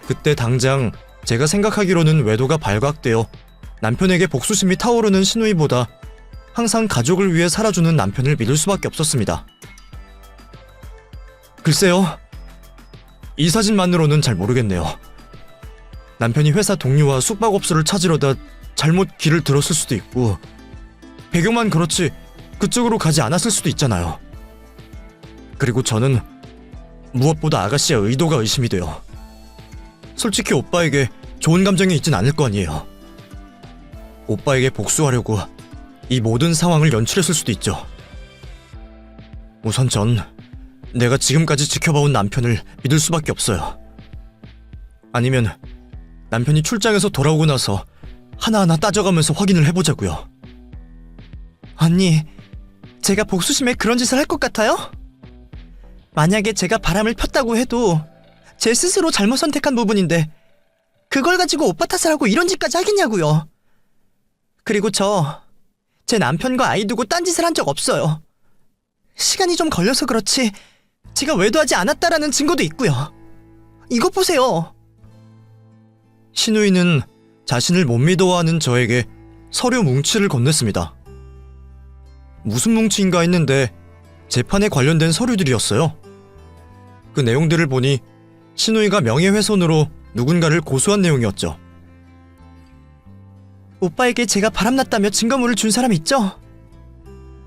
그때 당장 제가 생각하기로는 외도가 발각되어 남편에게 복수심이 타오르는 신우이보다 항상 가족을 위해 살아주는 남편을 믿을 수밖에 없었습니다. 글쎄요, 이 사진만으로는 잘 모르겠네요. 남편이 회사 동료와 숙박업소를 찾으려다 잘못 길을 들었을 수도 있고 배경만 그렇지 그쪽으로 가지 않았을 수도 있잖아요. 그리고 저는 무엇보다 아가씨의 의도가 의심이 돼요. 솔직히 오빠에게 좋은 감정이 있진 않을 거 아니에요. 오빠에게 복수하려고 이 모든 상황을 연출했을 수도 있죠. 우선 전 내가 지금까지 지켜봐온 남편을 믿을 수밖에 없어요. 아니면 남편이 출장에서 돌아오고 나서 하나하나 따져가면서 확인을 해보자고요. 언니, 제가 복수심에 그런 짓을 할 것 같아요? 만약에 제가 바람을 폈다고 해도 제 스스로 잘못 선택한 부분인데 그걸 가지고 오빠 탓을 하고 이런 짓까지 하겠냐고요. 그리고 제 남편과 아이 두고 딴짓을 한 적 없어요. 시간이 좀 걸려서 그렇지 제가 외도하지 않았다라는 증거도 있고요. 이것 보세요. 신우이는 자신을 못 믿어하는 저에게 서류 뭉치를 건넸습니다. 무슨 뭉치인가 했는데 재판에 관련된 서류들이었어요. 그 내용들을 보니 신우이가 명예훼손으로 누군가를 고소한 내용이었죠. 오빠에게 제가 바람났다며 증거물을 준 사람 있죠?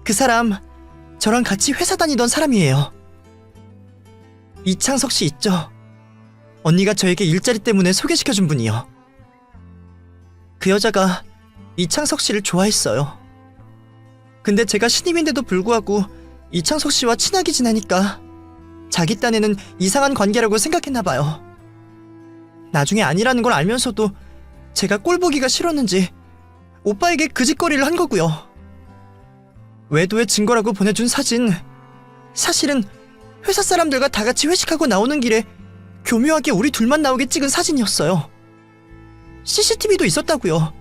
그 사람 저랑 같이 회사 다니던 사람이에요. 이창석 씨 있죠? 언니가 저에게 일자리 때문에 소개시켜준 분이요. 그 여자가 이창석 씨를 좋아했어요. 근데 제가 신입인데도 불구하고 이창석 씨와 친하게 지내니까 자기 딴에는 이상한 관계라고 생각했나봐요. 나중에 아니라는 걸 알면서도 제가 꼴보기가 싫었는지 오빠에게 그 짓거리를 한 거고요. 외도의 증거라고 보내준 사진, 사실은 회사 사람들과 다 같이 회식하고 나오는 길에 교묘하게 우리 둘만 나오게 찍은 사진이었어요. CCTV도 있었다고요.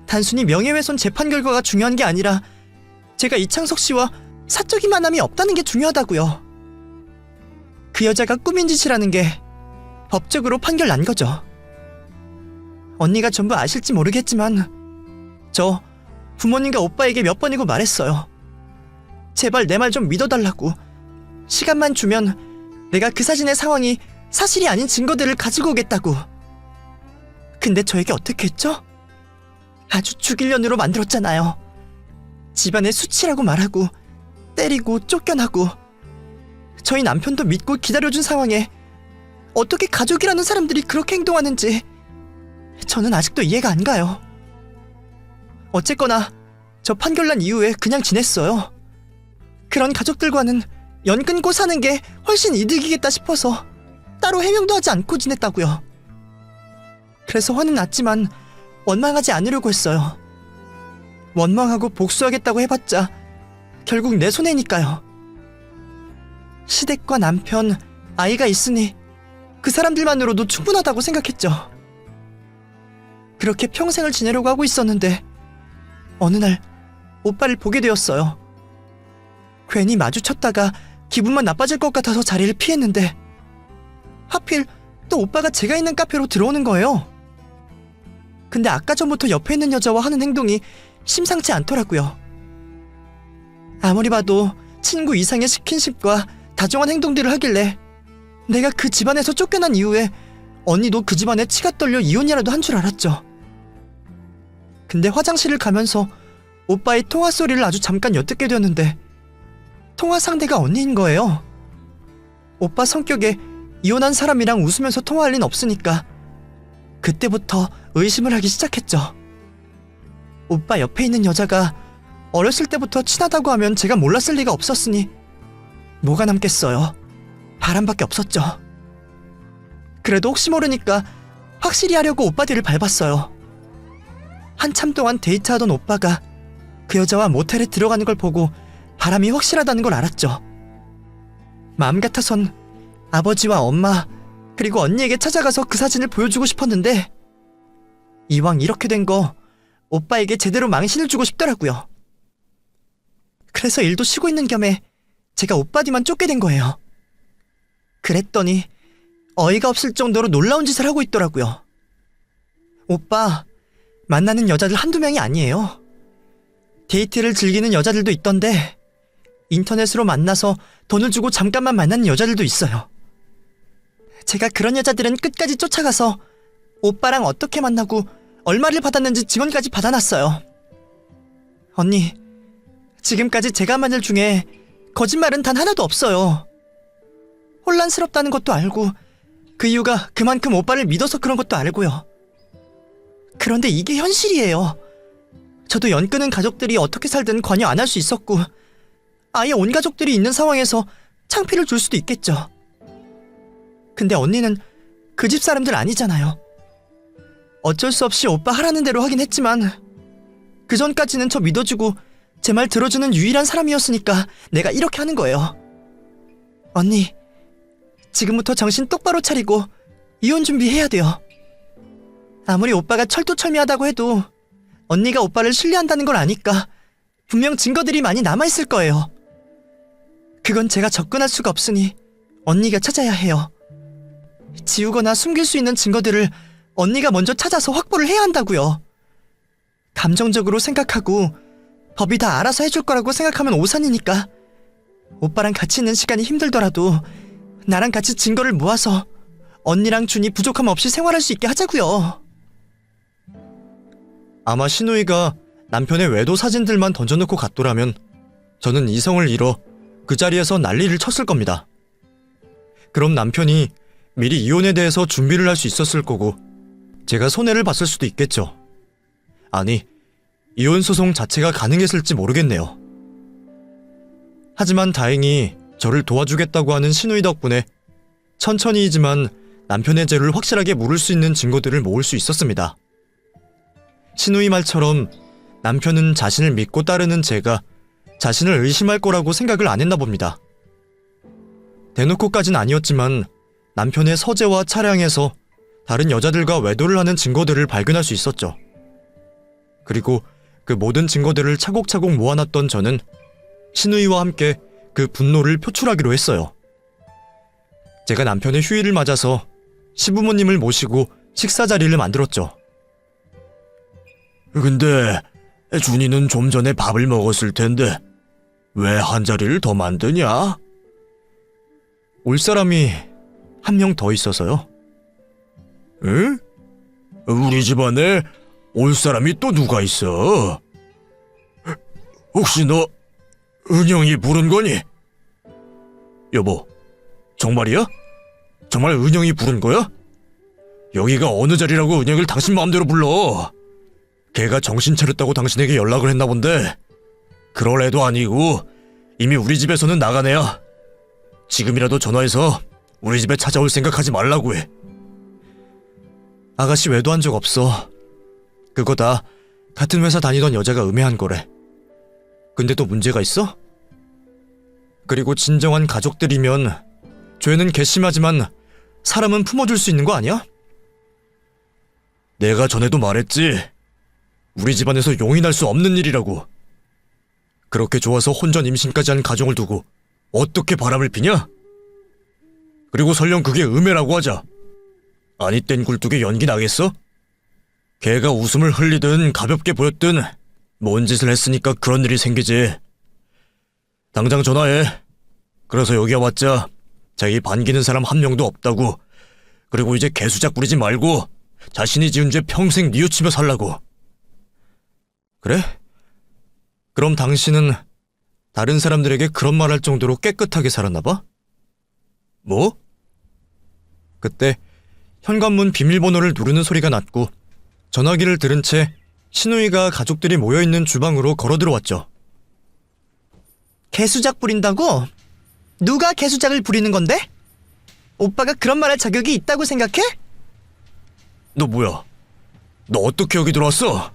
단순히 명예훼손 재판 결과가 중요한 게 아니라 제가 이창석 씨와 사적인 만남이 없다는 게 중요하다고요. 그 여자가 꾸민 짓이라는 게 법적으로 판결 난 거죠. 언니가 전부 아실지 모르겠지만 저 부모님과 오빠에게 몇 번이고 말했어요. 제발 내 말 좀 믿어달라고. 시간만 주면 내가 그 사진의 상황이 사실이 아닌 증거들을 가지고 오겠다고. 근데 저에게 어떻게 했죠? 아주 죽일년으로 만들었잖아요. 집안의 수치라고 말하고 때리고 쫓겨나고 저희 남편도 믿고 기다려준 상황에 어떻게 가족이라는 사람들이 그렇게 행동하는지 저는 아직도 이해가 안 가요. 어쨌거나 저 판결 난 이후에 그냥 지냈어요. 그런 가족들과는 연 끊고 사는 게 훨씬 이득이겠다 싶어서 따로 해명도 하지 않고 지냈다고요. 그래서 화는 났지만 원망하지 않으려고 했어요. 원망하고 복수하겠다고 해봤자 결국 내 손해니까요. 시댁과 남편, 아이가 있으니 그 사람들만으로도 충분하다고 생각했죠. 그렇게 평생을 지내려고 하고 있었는데 어느 날 오빠를 보게 되었어요. 괜히 마주쳤다가 기분만 나빠질 것 같아서 자리를 피했는데 하필 또 오빠가 제가 있는 카페로 들어오는 거예요. 근데 아까 전부터 옆에 있는 여자와 하는 행동이 심상치 않더라고요. 아무리 봐도 친구 이상의 스킨십과 다정한 행동들을 하길래 내가 그 집안에서 쫓겨난 이후에 언니도 그 집안에 치가 떨려 이혼이라도 한 줄 알았죠. 근데 화장실을 가면서 오빠의 통화 소리를 아주 잠깐 엿듣게 되었는데 통화 상대가 언니인 거예요. 오빠 성격에 이혼한 사람이랑 웃으면서 통화할 리는 없으니까 그때부터 의심을 하기 시작했죠. 오빠 옆에 있는 여자가 어렸을 때부터 친하다고 하면 제가 몰랐을 리가 없었으니 뭐가 남겠어요. 바람밖에 없었죠. 그래도 혹시 모르니까 확실히 하려고 오빠 뒤를 밟았어요. 한참 동안 데이트하던 오빠가 그 여자와 모텔에 들어가는 걸 보고 바람이 확실하다는 걸 알았죠. 마음 같아선 아버지와 엄마 그리고 언니에게 찾아가서 그 사진을 보여주고 싶었는데 이왕 이렇게 된 거 오빠에게 제대로 망신을 주고 싶더라고요. 그래서 일도 쉬고 있는 겸에 제가 오빠 뒤만 쫓게 된 거예요. 그랬더니 어이가 없을 정도로 놀라운 짓을 하고 있더라고요. 오빠, 만나는 여자들 한두 명이 아니에요. 데이트를 즐기는 여자들도 있던데 인터넷으로 만나서 돈을 주고 잠깐만 만나는 여자들도 있어요. 제가 그런 여자들은 끝까지 쫓아가서 오빠랑 어떻게 만나고 얼마를 받았는지 증언까지 받아놨어요. 언니, 지금까지 제가 한 말 중에 거짓말은 단 하나도 없어요. 혼란스럽다는 것도 알고 그 이유가 그만큼 오빠를 믿어서 그런 것도 알고요. 그런데 이게 현실이에요. 저도 연 끊은 가족들이 어떻게 살든 관여 안 할 수 있었고 아예 온 가족들이 있는 상황에서 창피를 줄 수도 있겠죠. 근데 언니는 그 집 사람들 아니잖아요. 어쩔 수 없이 오빠 하라는 대로 하긴 했지만 그 전까지는 저 믿어주고 제 말 들어주는 유일한 사람이었으니까 내가 이렇게 하는 거예요. 언니, 지금부터 정신 똑바로 차리고 이혼 준비해야 돼요. 아무리 오빠가 철두철미하다고 해도 언니가 오빠를 신뢰한다는 걸 아니까 분명 증거들이 많이 남아있을 거예요. 그건 제가 접근할 수가 없으니 언니가 찾아야 해요. 지우거나 숨길 수 있는 증거들을 언니가 먼저 찾아서 확보를 해야 한다고요. 감정적으로 생각하고 법이 다 알아서 해줄 거라고 생각하면 오산이니까 오빠랑 같이 있는 시간이 힘들더라도 나랑 같이 증거를 모아서 언니랑 준이 부족함 없이 생활할 수 있게 하자고요. 아마 신우이가 남편의 외도 사진들만 던져놓고 갔더라면 저는 이성을 잃어 그 자리에서 난리를 쳤을 겁니다. 그럼 남편이 미리 이혼에 대해서 준비를 할 수 있었을 거고 제가 손해를 봤을 수도 있겠죠. 아니, 이혼 소송 자체가 가능했을지 모르겠네요. 하지만 다행히 저를 도와주겠다고 하는 신우이 덕분에 천천히이지만 남편의 죄를 확실하게 물을 수 있는 증거들을 모을 수 있었습니다. 신우이 말처럼 남편은 자신을 믿고 따르는 제가 자신을 의심할 거라고 생각을 안 했나 봅니다. 대놓고까진 아니었지만 남편의 서재와 차량에서 다른 여자들과 외도를 하는 증거들을 발견할 수 있었죠. 그리고 그 모든 증거들을 차곡차곡 모아놨던 저는 신우이와 함께 그 분노를 표출하기로 했어요. 제가 남편의 휴일을 맞아서 시부모님을 모시고 식사 자리를 만들었죠. 근데 준이는 좀 전에 밥을 먹었을 텐데 왜 한 자리를 더 만드냐? 올 사람이 한 명 더 있어서요. 응? 우리 집안에 올 사람이 또 누가 있어? 혹시 너 은영이 부른 거니? 여보, 정말이야? 정말 은영이 부른 거야? 여기가 어느 자리라고 은영을 당신 마음대로 불러? 걔가 정신 차렸다고 당신에게 연락을 했나 본데 그럴 애도 아니고 이미 우리 집에서는 나간 애야. 지금이라도 전화해서 우리 집에 찾아올 생각하지 말라고 해. 아가씨 외도한 적 없어. 그거 다 같은 회사 다니던 여자가 음해한 거래. 근데 또 문제가 있어? 그리고 진정한 가족들이면 죄는 괘씸하지만 사람은 품어줄 수 있는 거 아니야? 내가 전에도 말했지. 우리 집안에서 용인할 수 없는 일이라고. 그렇게 좋아서 혼전 임신까지 한 가정을 두고 어떻게 바람을 피냐? 그리고 설령 그게 음해라고 하자. 아니 땐 굴뚝에 연기 나겠어? 걔가 웃음을 흘리든 가볍게 보였든 뭔 짓을 했으니까 그런 일이 생기지. 당장 전화해. 그래서 여기 와봤자 자기 반기는 사람 한 명도 없다고. 그리고 이제 개수작 부리지 말고 자신이 지은 죄 평생 뉘우치며 살라고. 그래? 그럼 당신은 다른 사람들에게 그런 말 할 정도로 깨끗하게 살았나 봐? 뭐? 그때 현관문 비밀번호를 누르는 소리가 났고 전화기를 들은 채 신우이가 가족들이 모여있는 주방으로 걸어 들어왔죠. 개수작 부린다고? 누가 개수작을 부리는 건데? 오빠가 그런 말 할 자격이 있다고 생각해? 너 뭐야? 너 어떻게 여기 들어왔어?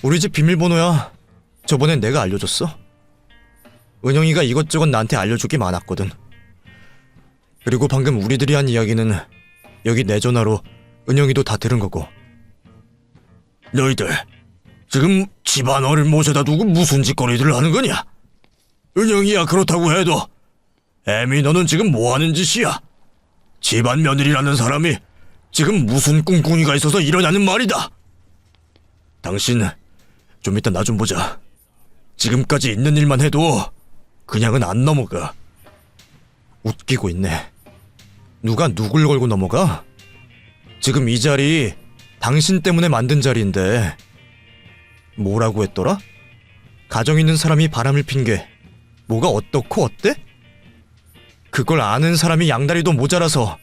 우리 집 비밀번호야. 저번엔 내가 알려줬어. 은영이가 이것저것 나한테 알려주기 많았거든. 그리고 방금 우리들이 한 이야기는 여기 내 전화로 은영이도 다 들은 거고. 너희들 지금 집안어를 모셔다 두고 무슨 짓거리들을 하는 거냐? 은영이야 그렇다고 해도 애미 너는 지금 뭐하는 짓이야? 집안 며느리라는 사람이 지금 무슨 꿍꿍이가 있어서 일어나는 말이다. 당신 좀 이따 나 좀 보자. 지금까지 있는 일만 해도 그냥은 안 넘어가. 웃기고 있네. 누가 누굴 걸고 넘어가? 지금 이 자리 당신 때문에 만든 자리인데. 뭐라고 했더라? 가정 있는 사람이 바람을 핀 게 뭐가 어떻고 어때? 그걸 아는 사람이 양다리도 모자라서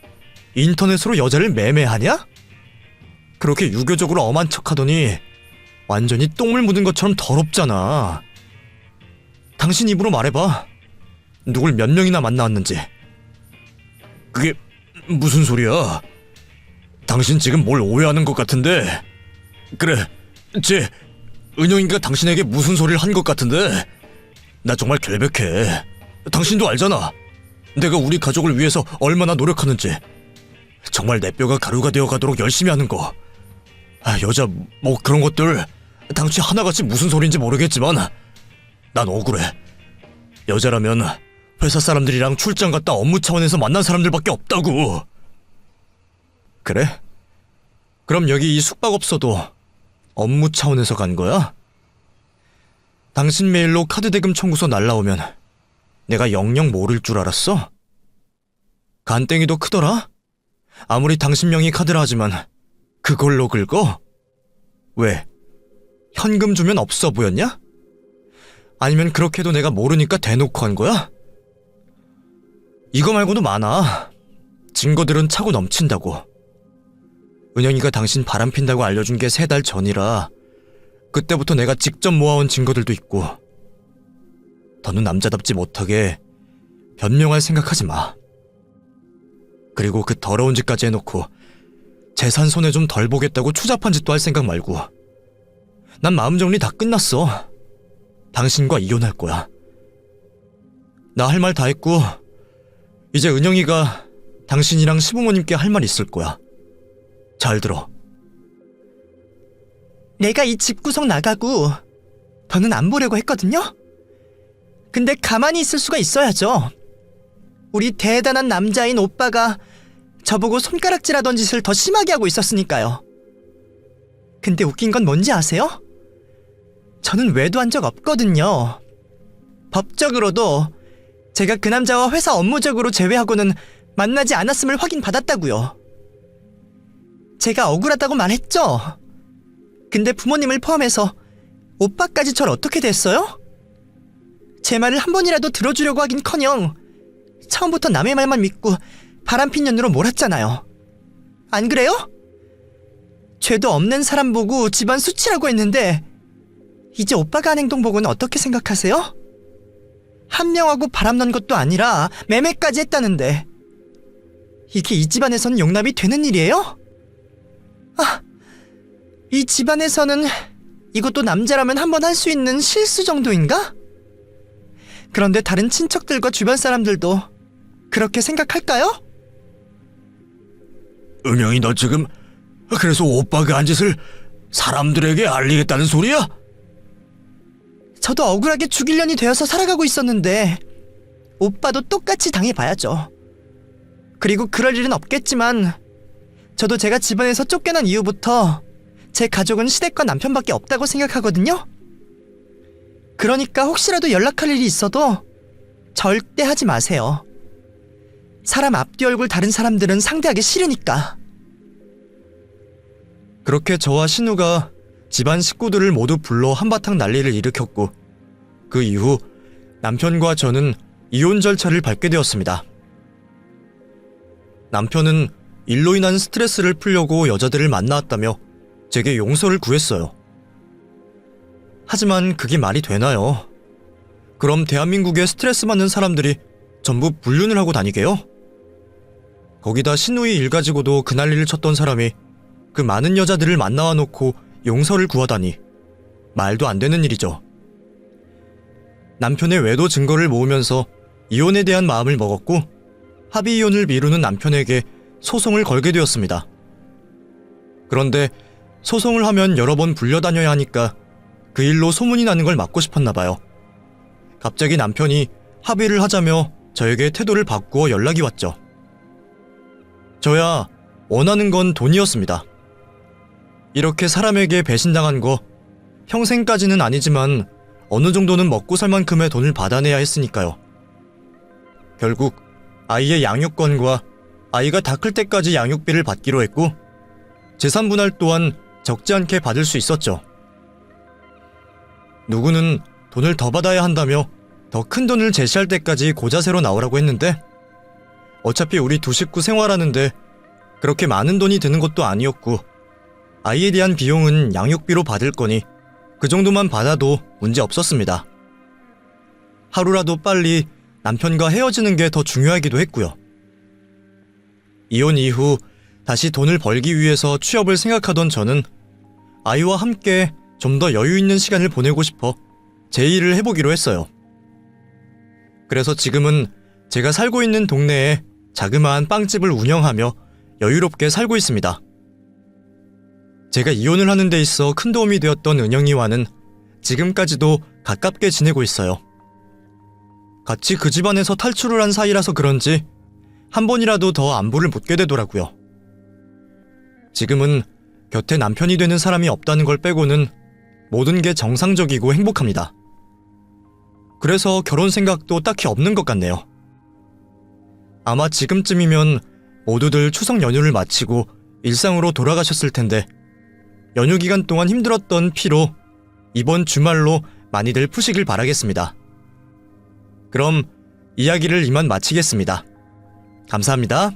인터넷으로 여자를 매매하냐? 그렇게 유교적으로 엄한 척하더니 완전히 똥물 묻은 것처럼 더럽잖아. 당신 입으로 말해봐. 누굴 몇 명이나 만나왔는지. 그게 무슨 소리야? 당신 지금 뭘 오해하는 것 같은데. 그래, 은영이가 당신에게 무슨 소리를 한 것 같은데. 나 정말 결백해. 당신도 알잖아. 내가 우리 가족을 위해서 얼마나 노력하는지. 정말 내 뼈가 가루가 되어 가도록 열심히 하는 거. 여자 뭐 그런 것들 당시 하나같이 무슨 소린지 모르겠지만 난 억울해. 여자라면 회사 사람들이랑 출장 갔다 업무 차원에서 만난 사람들밖에 없다고. 그래? 그럼 여기 이 숙박업소도 업무 차원에서 간 거야? 당신 메일로 카드 대금 청구서 날라오면 내가 영영 모를 줄 알았어? 간땡이도 크더라? 아무리 당신 명의 카드라 하지만 그걸로 긁어? 왜? 현금 주면 없어 보였냐? 아니면 그렇게도 내가 모르니까 대놓고 한 거야? 이거 말고도 많아. 증거들은 차고 넘친다고. 은영이가 당신 바람핀다고 알려준 게 3달 전이라 그때부터 내가 직접 모아온 증거들도 있고. 더는 남자답지 못하게 변명할 생각하지 마. 그리고 그 더러운 짓까지 해놓고 재산 손해 좀 덜 보겠다고 추잡한 짓도 할 생각 말고. 난 마음 정리 다 끝났어. 당신과 이혼할 거야. 나 할 말 다 했고 이제 은영이가 당신이랑 시부모님께 할 말 있을 거야. 잘 들어. 내가 이 집구석 나가고 더는 안 보려고 했거든요? 근데 가만히 있을 수가 있어야죠. 우리 대단한 남자인 오빠가 저보고 손가락질하던 짓을 더 심하게 하고 있었으니까요. 근데 웃긴 건 뭔지 아세요? 저는 외도한 적 없거든요. 법적으로도 제가 그 남자와 회사 업무적으로 제외하고는 만나지 않았음을 확인받았다고요. 제가 억울하다고 말했죠. 근데 부모님을 포함해서 오빠까지 절 어떻게 됐어요? 제 말을 한 번이라도 들어주려고 하긴커녕 처음부터 남의 말만 믿고 바람핀 년으로 몰았잖아요. 안 그래요? 죄도 없는 사람 보고 집안 수치라고 했는데 이제 오빠가 한 행동 보고는 어떻게 생각하세요? 한 명하고 바람난 것도 아니라 매매까지 했다는데 이게 이 집안에서는 용납이 되는 일이에요? 이 집안에서는 이것도 남자라면 한 번 할 수 있는 실수 정도인가? 그런데 다른 친척들과 주변 사람들도 그렇게 생각할까요? 은영이 너 지금 그래서 오빠가 한 짓을 사람들에게 알리겠다는 소리야? 저도 억울하게 죽일 년이 되어서 살아가고 있었는데 오빠도 똑같이 당해봐야죠. 그리고 그럴 일은 없겠지만 저도 제가 집안에서 쫓겨난 이후부터 제 가족은 시댁과 남편밖에 없다고 생각하거든요. 그러니까 혹시라도 연락할 일이 있어도 절대 하지 마세요. 사람 앞뒤 얼굴 다른 사람들은 상대하기 싫으니까. 그렇게 저와 신우가 집안 식구들을 모두 불러 한바탕 난리를 일으켰고 그 이후 남편과 저는 이혼 절차를 밟게 되었습니다. 남편은 일로 인한 스트레스를 풀려고 여자들을 만나왔다며 제게 용서를 구했어요. 하지만 그게 말이 되나요? 그럼 대한민국에 스트레스 받는 사람들이 전부 불륜을 하고 다니게요? 거기다 신우이 일 가지고도 그 난리를 쳤던 사람이 그 많은 여자들을 만나와 놓고 용서를 구하다니 말도 안 되는 일이죠. 남편의 외도 증거를 모으면서 이혼에 대한 마음을 먹었고 합의 이혼을 미루는 남편에게 소송을 걸게 되었습니다. 그런데 소송을 하면 여러 번 불려다녀야 하니까 그 일로 소문이 나는 걸 막고 싶었나 봐요. 갑자기 남편이 합의를 하자며 저에게 태도를 바꾸어 연락이 왔죠. 저야 원하는 건 돈이었습니다. 이렇게 사람에게 배신당한 거 평생까지는 아니지만 어느 정도는 먹고 살 만큼의 돈을 받아내야 했으니까요. 결국 아이의 양육권과 아이가 다 클 때까지 양육비를 받기로 했고 재산 분할 또한 적지 않게 받을 수 있었죠. 누구는 돈을 더 받아야 한다며 더 큰 돈을 제시할 때까지 고자세로 나오라고 했는데 어차피 우리 두 식구 생활하는데 그렇게 많은 돈이 드는 것도 아니었고 아이에 대한 비용은 양육비로 받을 거니 그 정도만 받아도 문제 없었습니다. 하루라도 빨리 남편과 헤어지는 게 더 중요하기도 했고요. 이혼 이후 다시 돈을 벌기 위해서 취업을 생각하던 저는 아이와 함께 좀 더 여유 있는 시간을 보내고 싶어 제 일을 해보기로 했어요. 그래서 지금은 제가 살고 있는 동네에 자그마한 빵집을 운영하며 여유롭게 살고 있습니다. 제가 이혼을 하는 데 있어 큰 도움이 되었던 은영이와는 지금까지도 가깝게 지내고 있어요. 같이 그 집안에서 탈출을 한 사이라서 그런지 한 번이라도 더 안부를 묻게 되더라고요. 지금은 곁에 남편이 되는 사람이 없다는 걸 빼고는 모든 게 정상적이고 행복합니다. 그래서 결혼 생각도 딱히 없는 것 같네요. 아마 지금쯤이면 모두들 추석 연휴를 마치고 일상으로 돌아가셨을 텐데 연휴 기간 동안 힘들었던 피로 이번 주말로 많이들 푸시길 바라겠습니다. 그럼 이야기를 이만 마치겠습니다. 감사합니다.